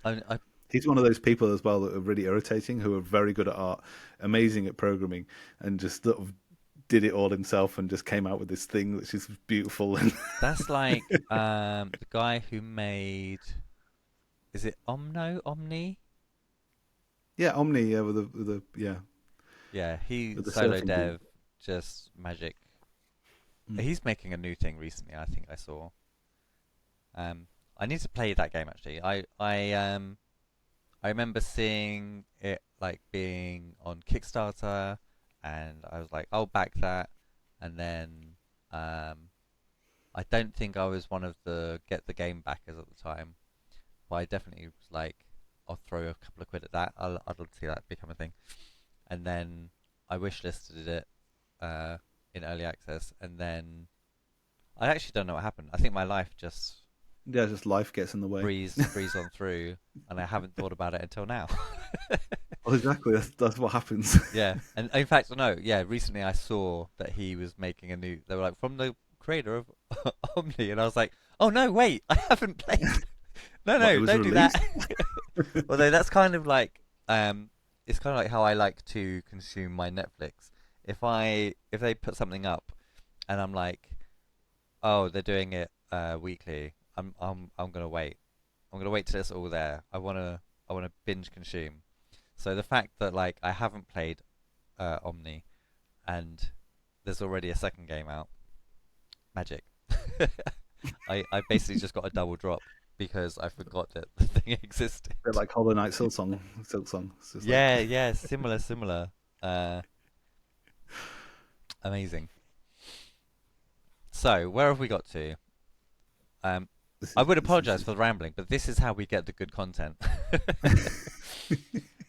I He's one of those people as well that are really irritating, who are very good at art, amazing at programming, and just sort of did it all himself and just came out with this thing which is beautiful. And That's like the guy who made, is it Omni? yeah, Omni, yeah, yeah, Yeah, he with the solo surfing dude. dev, just magic. Mm. He's making a new thing recently, I think I saw. I need to play that game actually. I remember seeing it like being on Kickstarter, and I was like, I'll back that. And then um, I don't think I was one of the get the game backers at the time, but I definitely was like, I'll throw a couple of quid at that. I'd love to see that become a thing. And then I wishlisted it uh, in early access, and then I actually don't know what happened. I think my life just Yeah, just life gets in the way. breezed on through, and I haven't thought about it until now. Well, exactly. That's what happens. Yeah, and in fact, no, yeah. Recently, I saw that he was making a new. They were like from the creator of Omni, and I was like, Oh no, wait, I haven't played. No, What, it no, was don't do that. released? Although that's kind of like it's kind of like how I like to consume my Netflix. If they put something up and I'm like, oh, they're doing it weekly, I'm gonna wait. I'm gonna wait till it's all there. I wanna binge consume. So the fact that like I haven't played Omni and there's already a second game out, magic. I basically just got a double drop because I forgot that the thing existed. Bit like Hollow Knight Silksong. Silksong. It's just like Yeah, yeah, similar. Uh, Amazing. So, where have we got to? Um, I would apologize for the rambling, but this is how we get the good content.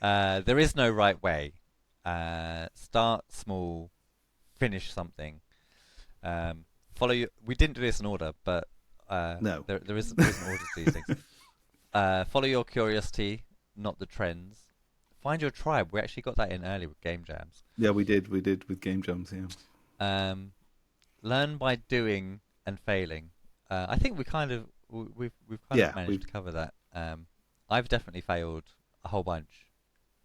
There is no right way. Start small, finish something. We didn't do this in order, but no. there is an order to these things. Follow your curiosity, not the trends. Find your tribe. We actually got that in early with game jams. Yeah, we did. We did with game jams. Yeah. Learn by doing and failing. I think we've kind of managed to cover that. I've definitely failed a whole bunch.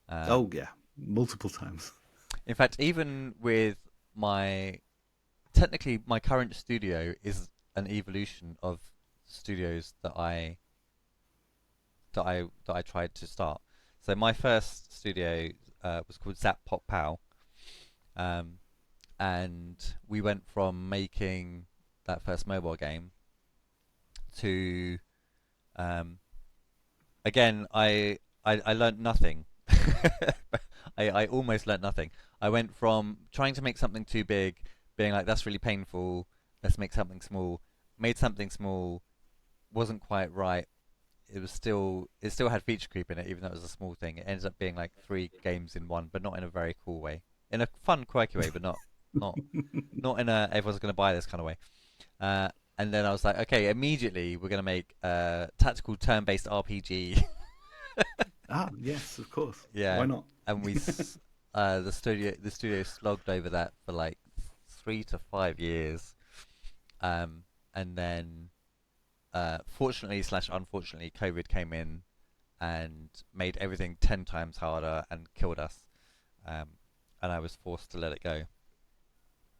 Oh yeah, multiple times. In fact, even with technically my current studio is an evolution of studios that I tried to start. So my first studio was called Zap Pop Pow, and we went from making that first mobile game to again I learned nothing. I almost learnt nothing. I went from trying to make something too big, being like that's really painful, let's make something small. Made something small, wasn't quite right. It still had feature creep in it, even though it was a small thing. It ended up being like 3 games in one, but not in a very cool way. In a fun, quirky way, but not not in a everyone's going to buy this kind of way. Uh, and then I was like, okay, immediately we're going to make a tactical turn-based RPG. Ah, yes, of course. Yeah, Why not? and the studio slogged over that for like 3 to 5 years, and then fortunately slash unfortunately, COVID came in and made everything 10 times harder and killed us. And I was forced to let it go.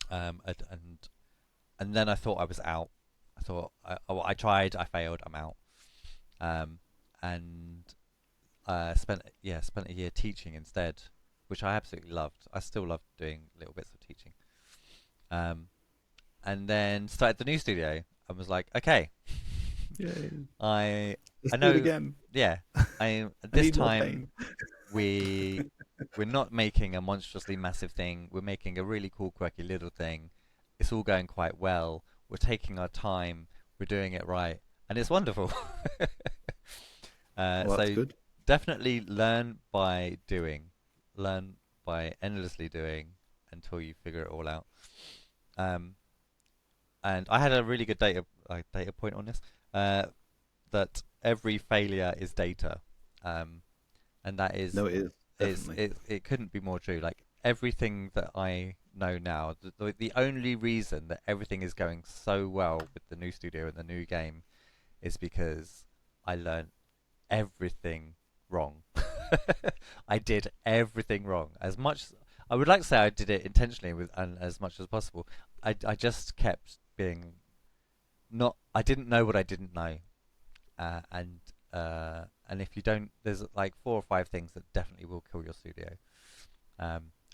And then I thought I was out. I thought I tried, I failed, I'm out. And spent a year teaching instead, which I absolutely loved. I still love doing little bits of teaching. And then started the new studio and was like, okay, Yay. I Let's I do it know, again. yeah. I This need more time pain. we we're not making a monstrously massive thing. We're making a really cool, quirky little thing. It's all going quite well. We're taking our time. We're doing it right, and it's wonderful. Well, that's So good. definitely learn by doing, learn by endlessly doing until you figure it all out. Um, and I had a really good data point on this. That every failure is data, um, and that No, it is is definitely. it couldn't be more true. Like everything that I know now, the only reason that everything is going so well with the new studio and the new game is because I learned everything wrong. I did everything wrong. As much I would like to say I did it intentionally with and as much as possible. I just kept being not. I didn't know what I didn't know, uh, and and if you don't, there's like 4 or 5 things that definitely will kill your studio.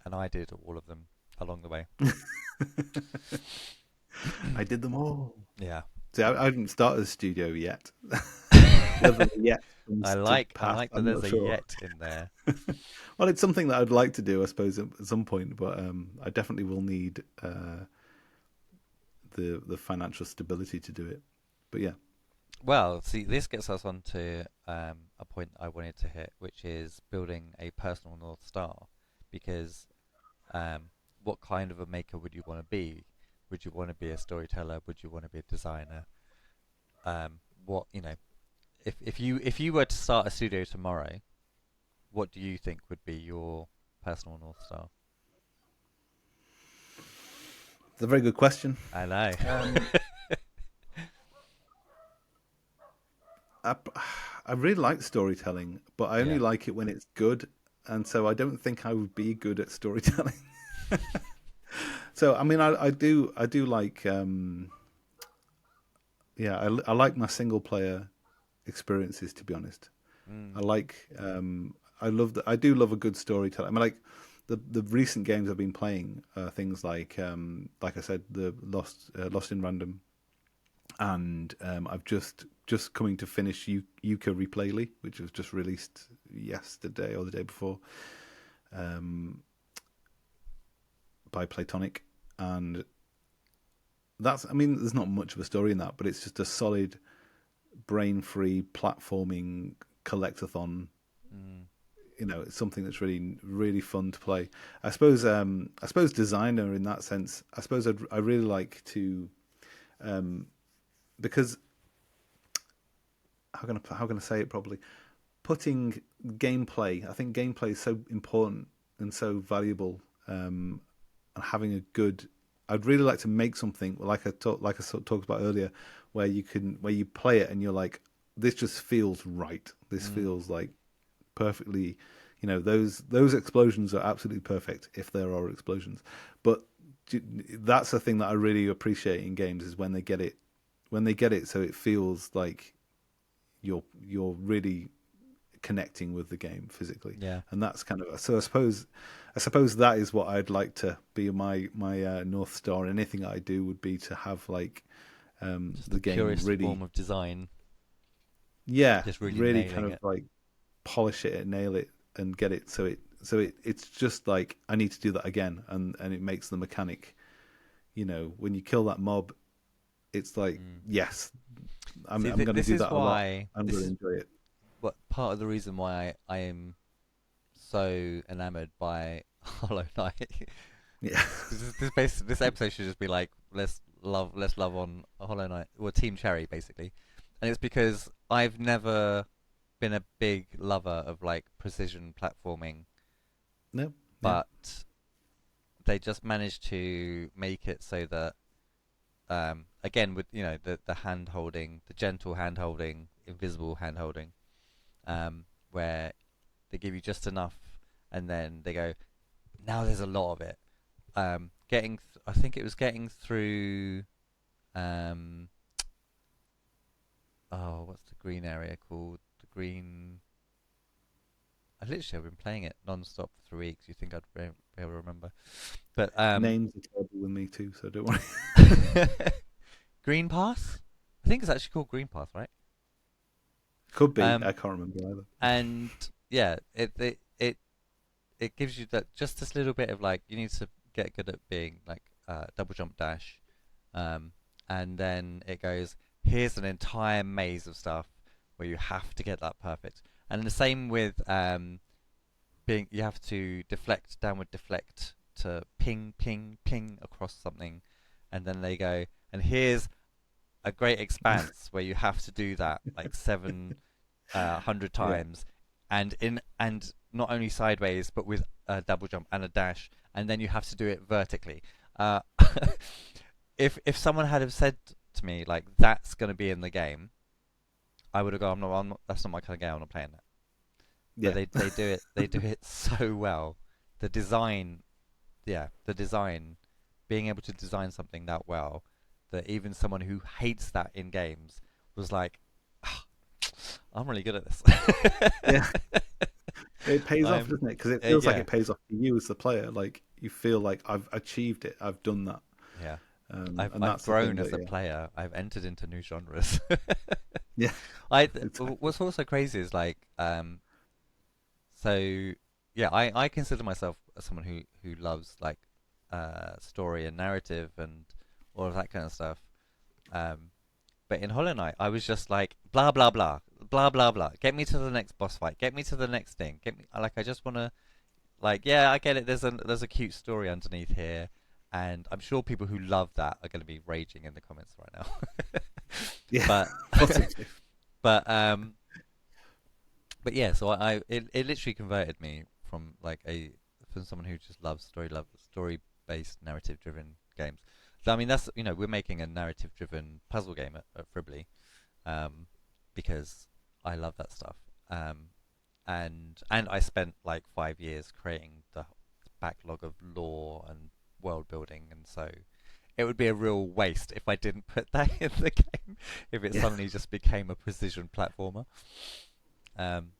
And I did all of them along the way. I did them all. Yeah. See, I haven't started a studio yet. Whether the yet I comes to like I pass, like that I'm there's not a sure. yet in there. Well, it's something that I'd like to do, I suppose, at some point, but I definitely will need the financial stability to do it. But yeah, Well, see, this gets us on to a point I wanted to hit, which is building a personal North Star. Because what kind of a maker would you want to be? Would you want to be a storyteller? Would you want to be a designer? What if you were to start a studio tomorrow, what do you think would be your personal North Star? it's a very good question. I know. Um, I, I really like storytelling, but I only Yeah. like it when it's good, and so I don't think I would be good at storytelling. So I mean, I do like yeah, I like my single player experiences, to be honest. I Mm. like I love I do love a good storytelling. I mean, like the recent games I've been playing are things like I said, the Lost in Random, and I've just coming to finish Yuka Replayly, which was just released yesterday or the day before, um, by Platonic, and that's, I mean, there's not much of a story in that, but it's just a solid brain-free platforming collectathon. Mm. You know, it's something that's really really fun to play. I suppose designer in that sense. I suppose I really like to, um, because how can I say it properly? Putting gameplay. I think gameplay is so important and so valuable. And having a good. I'd really like to make something like I sort of talked about earlier, where you play it and you're like, this just feels right. This Mm. feels like perfectly. You know, those explosions are absolutely perfect if there are explosions. But that's the thing that I really appreciate in games is when they get it so it feels like you're really connecting with the game physically, Yeah. and that's kind of so. I suppose that is what I'd like to be my North Star. Anything I do would be to have like Just the the game purest form really, of design, yeah, just really really kind nailing of it. like polish it and nail it and get it it's just like I need to do that again, and it makes the mechanic. You know, when you kill that mob, it's like Mm. yes, See, I'm going to this do is that a lot. why I'm this going to is enjoy it. what part of the reason why I am so enamored by Hollow Knight. Yeah, This episode should just be like let's love on Hollow Knight or Team Cherry basically, and it's because I've never been a big lover of like precision platforming, no, yeah, but they just managed to make it so that again with the hand holding, the gentle hand holding, invisible hand holding, where they give you just enough, and then they go, now there's a lot of it. I think it was getting through. Um, oh, what's the green area called? The green. I literally have been playing it non-stop for 3 weeks. You think I'd be able to remember? But names are terrible with me too, so don't worry. Green Pass. I think it's actually called Green Pass, right? Could be. I Um, can't remember either. and yeah, it gives you that just this little bit of like you need to get good at being like double jump dash, um, and then it goes here's an entire maze of stuff where you have to get that perfect. And the same with being you have to deflect downward deflect to ping ping ping across something, and then they go and here's a great expanse where you have to do that like 700 Yeah. times, and not only sideways but with a double jump and a dash, and then you have to do it vertically. Uh, if someone had have said to me like that's going to be in the game, I would have gone, I'm not, that's not my kind of game. I'm not playing that. But Yeah. they do it so well. The design, yeah, the design, being able to design something that well, that even someone who hates that in games was like, "Ah, I'm really good at this. Yeah. It pays off, I'm, doesn't it? Because it feels like yeah, it pays off for you as the player. Like you feel like I've achieved it. I've done that. yeah. And I've that's the thing grown that as a yeah. player. I've entered into new genres. Yeah. I Exactly. what's also crazy is like so yeah, I consider myself as someone who loves like story and narrative and all of that kind of stuff. Um, but in Hollow Knight, I was just like blah blah blah blah blah blah. Get me to the next boss fight. Get me to the next thing. Get me like I just want to like yeah, I get it. There's a cute story underneath here, and I'm sure people who love that are going to be raging in the comments right now. Yeah. but Possibly. but but yeah, so it literally converted me from someone who just story based narrative driven games. So I mean that's we're making a narrative driven puzzle game at Fribley, um, because I love that stuff. Um, and I spent like 5 years creating the backlog of lore and world building, and so it would be a real waste if I didn't put that in the game. If it Yeah. suddenly just became a precision platformer. Um,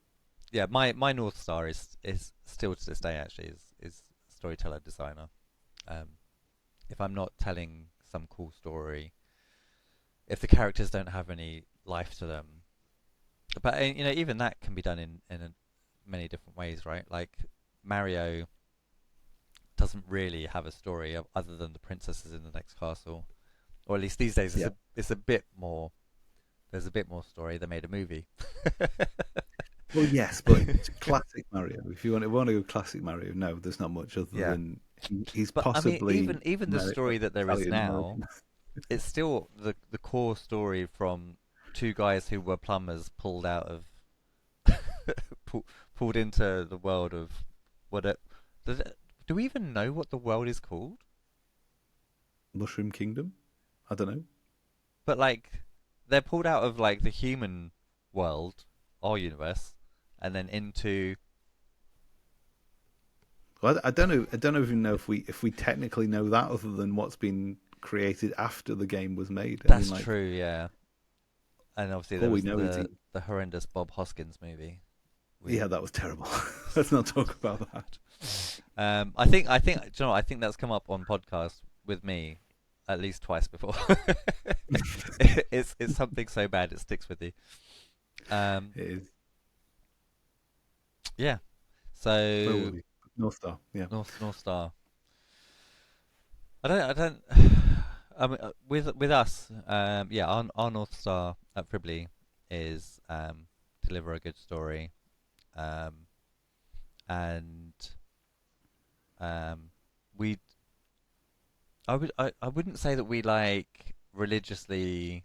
yeah, my North Star is still to this day actually is storyteller designer. Um, if I'm not telling some cool story, if the characters don't have any life to them, but even that can be done in many different ways, right? Like Mario doesn't really have a story other than the princess is in the next castle, or at least these days Yeah. it's a bit more. There's a bit more story. They made a movie. Well, yes, but classic Mario. If you want to go classic Mario, no, there's not much other Yeah, than he's but I mean, possibly even the story that there is Italian now, American. it's still the core story from two guys who were plumbers pulled out of pull, pulled into the world of what it, do we even know what the world is called? Mushroom Kingdom. I don't know. But like they're pulled out of like the human world, our universe, and then into Well, I don't know. I don't even know if we technically know that other than what's been created after the game was made. I mean, that's like true, yeah. And obviously all there we was know is the horrendous Bob Hoskins movie with yeah, that was terrible. Let's not talk about that. I think do you know what? I think that's come up on podcasts with me at least twice before. It's something so bad it sticks with you. Um, It is. yeah. Where So were we? North Star. Yeah. North Star. I don't. I mean, with us, yeah, our North Star at Fribley is deliver a good story, um, and um, we I wouldn't say that we like religiously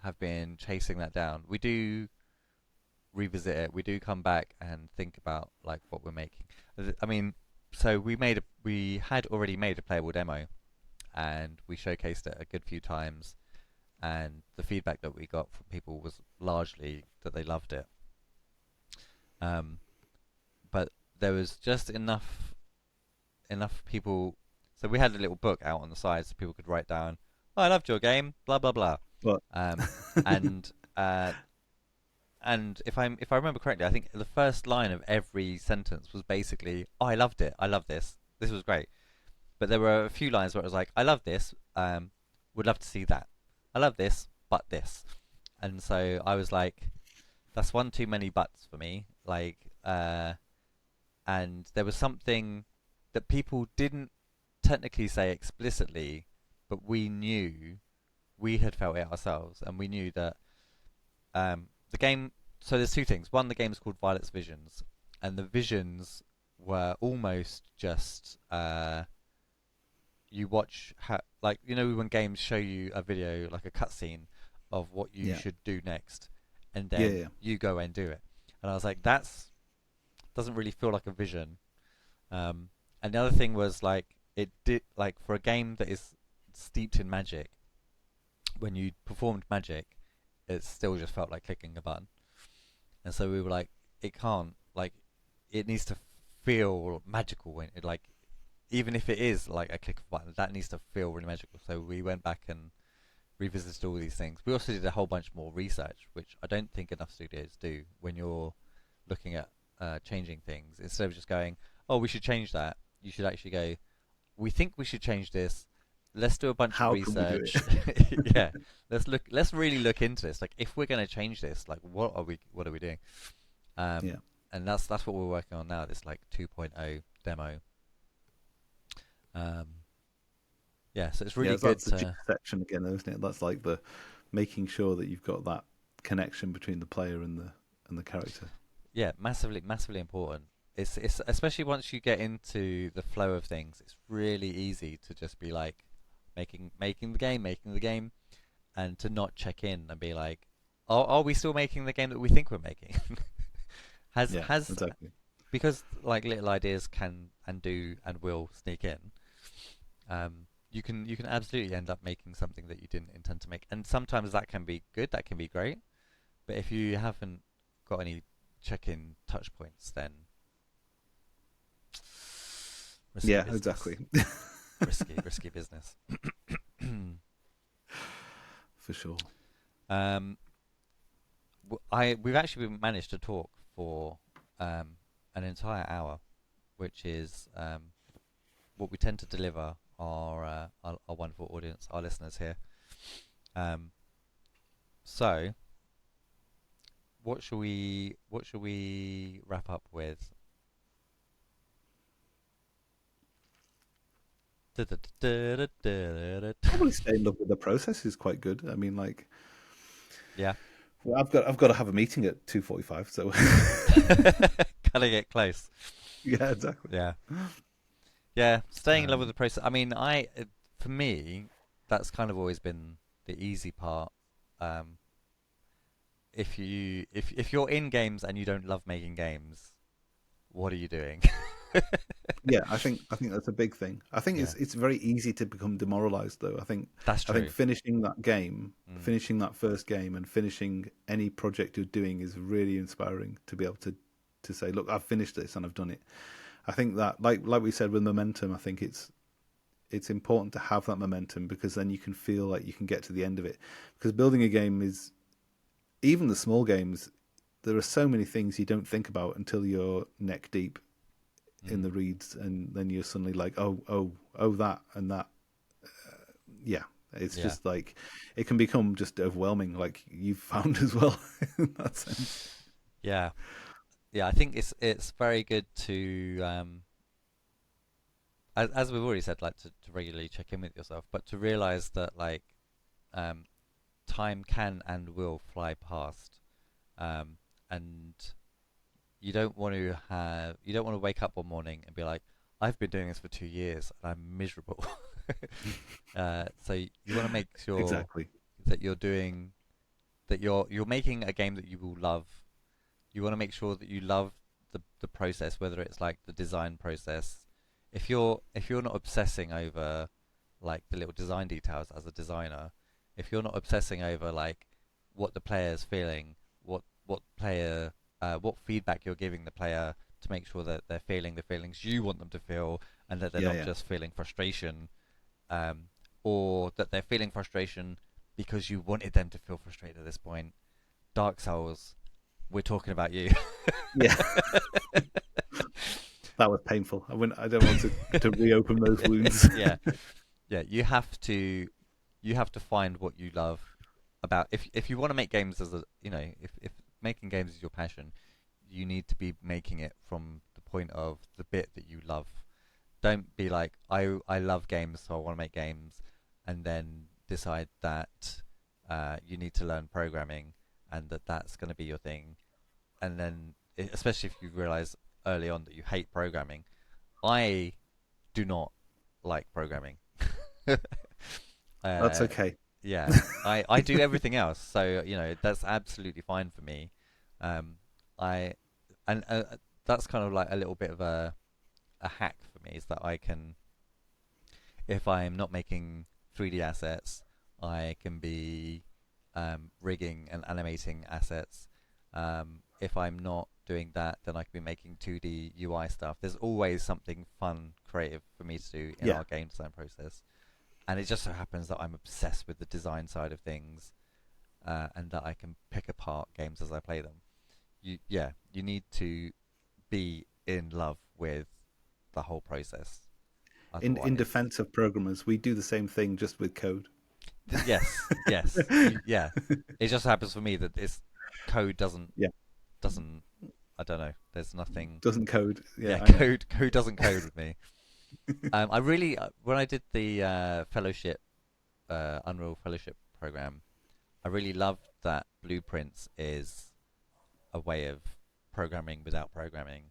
have been chasing that down. We do revisit it. We do come back and think about like what we're making. I mean, so we had already made a playable demo, and we showcased it a good few times, and the feedback that we got from people was largely that they loved it. Um, but there was just enough people. So we had a little book out on the side so people could write down, "Oh, I loved your game," blah blah blah. But Um, and if I remember correctly, I think the first line of every sentence was basically, "Oh, I loved it. I love this. This was great." But there were a few lines where it was like, "I love this. Would love to see that. I love this, but this." And so I was like, "That's one too many buts for me." And there was something that people didn't technically say explicitly, but we knew we had felt it ourselves, and we knew that the game. So there's two things. One, the game is called Violet's Visions, and the visions were almost just you watch how, like when games show you a video like a cutscene of what you yeah, should do next, and yeah, then yeah. you go and do it. And I was like, that's doesn't really feel like a vision. And the other thing was like it did like for a game that is steeped in magic, when you performed magic, it still just felt like clicking a button. And so we were like, it can't like it needs to feel magical when it like even if it is like a click of a button, that needs to feel really magical. So we went back and revisited all these things. We also did a whole bunch more research, which I don't think enough studios do when you're looking at changing things. Instead of just going, "Oh, we should change that," you should actually go, "We think we should change this. Let's do a bunch of How can we do research." it? Yeah, let's really look into this. Like, if we're going to change this, like, what are we doing? Yeah. Um, and that's what we're working on now. This like 2.0 demo. Um, yeah, so it's really Yeah, good that's the G to section again, isn't it? That's like the making sure that you've got that connection between the player and the character. yeah, massively important. It's especially once you get into the flow of things, it's really easy to just be like making the game, and to not check in and be like, are we still making the game that we think we're making? Yeah, Has exactly. because like little ideas can and do and will sneak in. You can absolutely end up making something that you didn't intend to make, and sometimes that can be good, that can be great. But if you haven't got any check-in touch points, then risky Yeah, business. exactly. Risky business. For sure. um, we've actually managed to talk for an entire hour, which is what we tend to deliver our wonderful audience, our listeners here. Um, so what shall we wrap up with? Probably stay in love with the process is quite good. I mean, like, Yeah. well, I've got to have a meeting at 2:45, so Gotta get close. yeah, exactly. Yeah. Yeah, staying in love with Um, the process. I mean, for me, that's kind of always been the easy part. Um, if you're in games and you don't love making games, what are you doing? yeah, I think that's a big thing. I think Yeah, it's very easy to become demoralized, though. that's I think true. finishing that game, Mm, finishing that first game, and finishing any project you're doing is really inspiring to be able to say, look, I've finished this and I've done it. I think that, like we said with momentum, I think it's important to have that momentum because then you can feel like you can get to the end of it. Because building a game is, even the small games, there are so many things you don't think about until you're neck deep in mm, the reads, and then you're suddenly like, oh, that and that. Yeah, it's yeah, just like it can become just overwhelming, like you've found as well in that sense. yeah, yeah. I think it's very good to as we've already said, like to regularly check in with yourself, but to realize that like um, time can and will fly past, um, and you don't want to wake up one morning and be like, I've been doing this for 2 years and I'm miserable. So you want to make sure Exactly. that you're making a game that you will love. You want to make sure that you love the process, whether it's like the design process. If you're not obsessing over like the little design details as a designer, if you're not obsessing over like what the player's feeling, what feedback you're giving the player to make sure that they're feeling the feelings you want them to feel, and that they're Yeah, not yeah, just feeling frustration, um, or that they're feeling frustration because you wanted them to feel frustrated at this point. Dark Souls, we're talking about you. yeah. That was painful. I don't want to reopen those wounds. Yeah, yeah. You have to find what you love about. If you want to make games as a if making games is your passion, you need to be making it from the point of the bit that you love. Don't be like I love games, so I want to make games, and then decide that you need to learn programming and that's going to be your thing. And then, especially if you realize early on that you hate programming, I do not like programming. That's uh, okay. yeah, I do everything else, so that's absolutely fine for me. Um, I and that's kind of like a little bit of a hack for me is that I can, if I'm not making 3D assets, I can be rigging and animating assets. If I'm not doing that, then I can be making 2D UI stuff. There's always something fun, creative for me to do in Yeah, our game design process. And it just so happens that I'm obsessed with the design side of things, and that I can pick apart games as I play them. You need to be in love with the whole process. in Otherwise, defense of programmers, we do the same thing just with code. yes, yes, yeah. It just happens for me that this code Yeah, doesn't. I don't know. There's nothing. doesn't code. Yeah, Yeah, I know. code doesn't code with me. I really when I did the fellowship Unreal Fellowship program, I really loved that Blueprints is a way of programming without programming,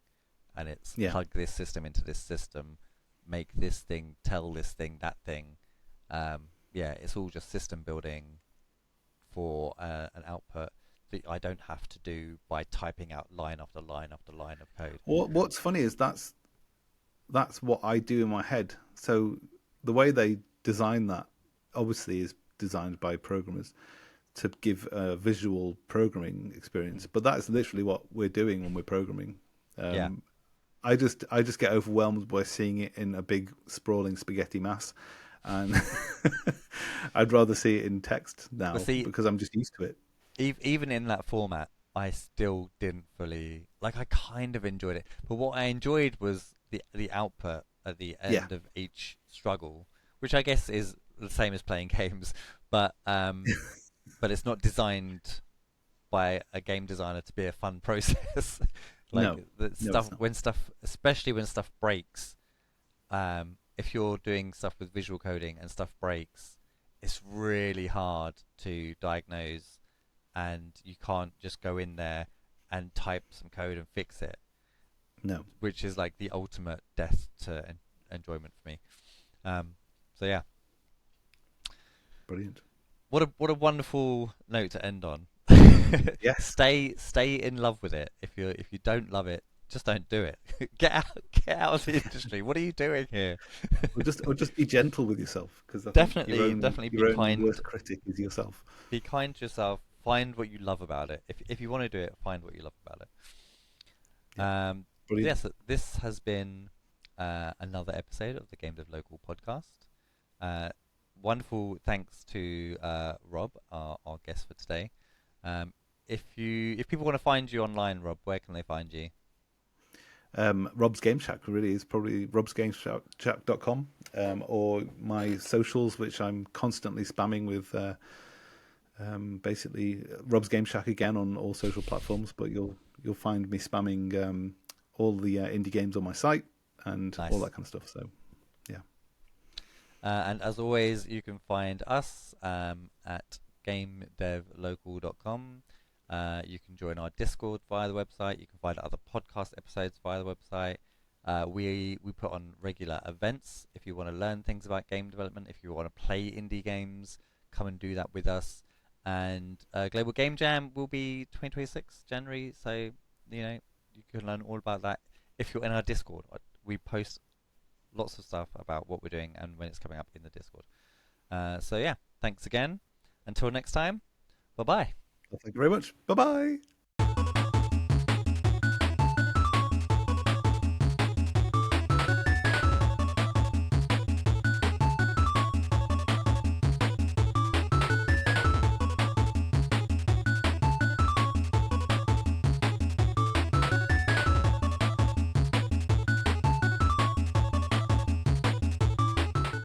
and it's Yeah, plug this system into this system, make this thing, tell this thing, that thing. Yeah, it's all just system building for an output that I don't have to do by typing out line after line after line of code. what's funny is that's what I do in my head. So the way they design that obviously is designed by programmers. to give a visual programming experience, but that's literally what we're doing when we're programming. Yeah. Um, I just get overwhelmed by seeing it in a big sprawling spaghetti mass, and I'd rather see it in text But now see, because I'm just used to it. even in that format, I still didn't fully like. I kind of enjoyed it, but what I enjoyed was the output at the Yeah, end of each struggle, which I guess is the same as playing games, but but it's not designed by a game designer to be a fun process. Like no, the no, stuff it's not. when stuff, especially when stuff breaks. If you're doing stuff with visual coding and stuff breaks, it's really hard to diagnose, and you can't just go in there and type some code and fix it, No, which is like the ultimate death to enjoyment for me. Um, so yeah, brilliant. what a wonderful note to end on. Yes, Stay in love with it. If you don't love it, just don't do it. Get out of the industry. What are you doing here? or just be gentle with yourself, because I think your Definitely, own definitely be your own kind. worst critic is yourself. Be kind to yourself. Find what you love about it. If you want to do it, find what you love about it. Yeah, brilliant. Yes, this has been another episode of the Game Dev Local podcast. Uh, Wonderful thanks to Rob, our guest for today. If people want to find you online, Rob, where can they find you? Rob's Game Shack really is probably robsgameshack.com, or my socials, which I'm constantly spamming with basically Rob's Game Shack again on all social platforms. But you'll find me spamming all the indie games on my site and all Nice. that kind of stuff. So yeah, And as always, you can find us at gamedevlocal.com. You can join our Discord via the website. You can find other podcast episodes via the website. We put on regular events. If you want to learn things about game development, if you want to play indie games, come and do that with us. And Global Game Jam will be 2026 January, so you can learn all about that if you're in our Discord. We post lots of stuff about what we're doing and when it's coming up in the Discord. So yeah, thanks again. Until next time, bye bye. thank you very much. Bye bye.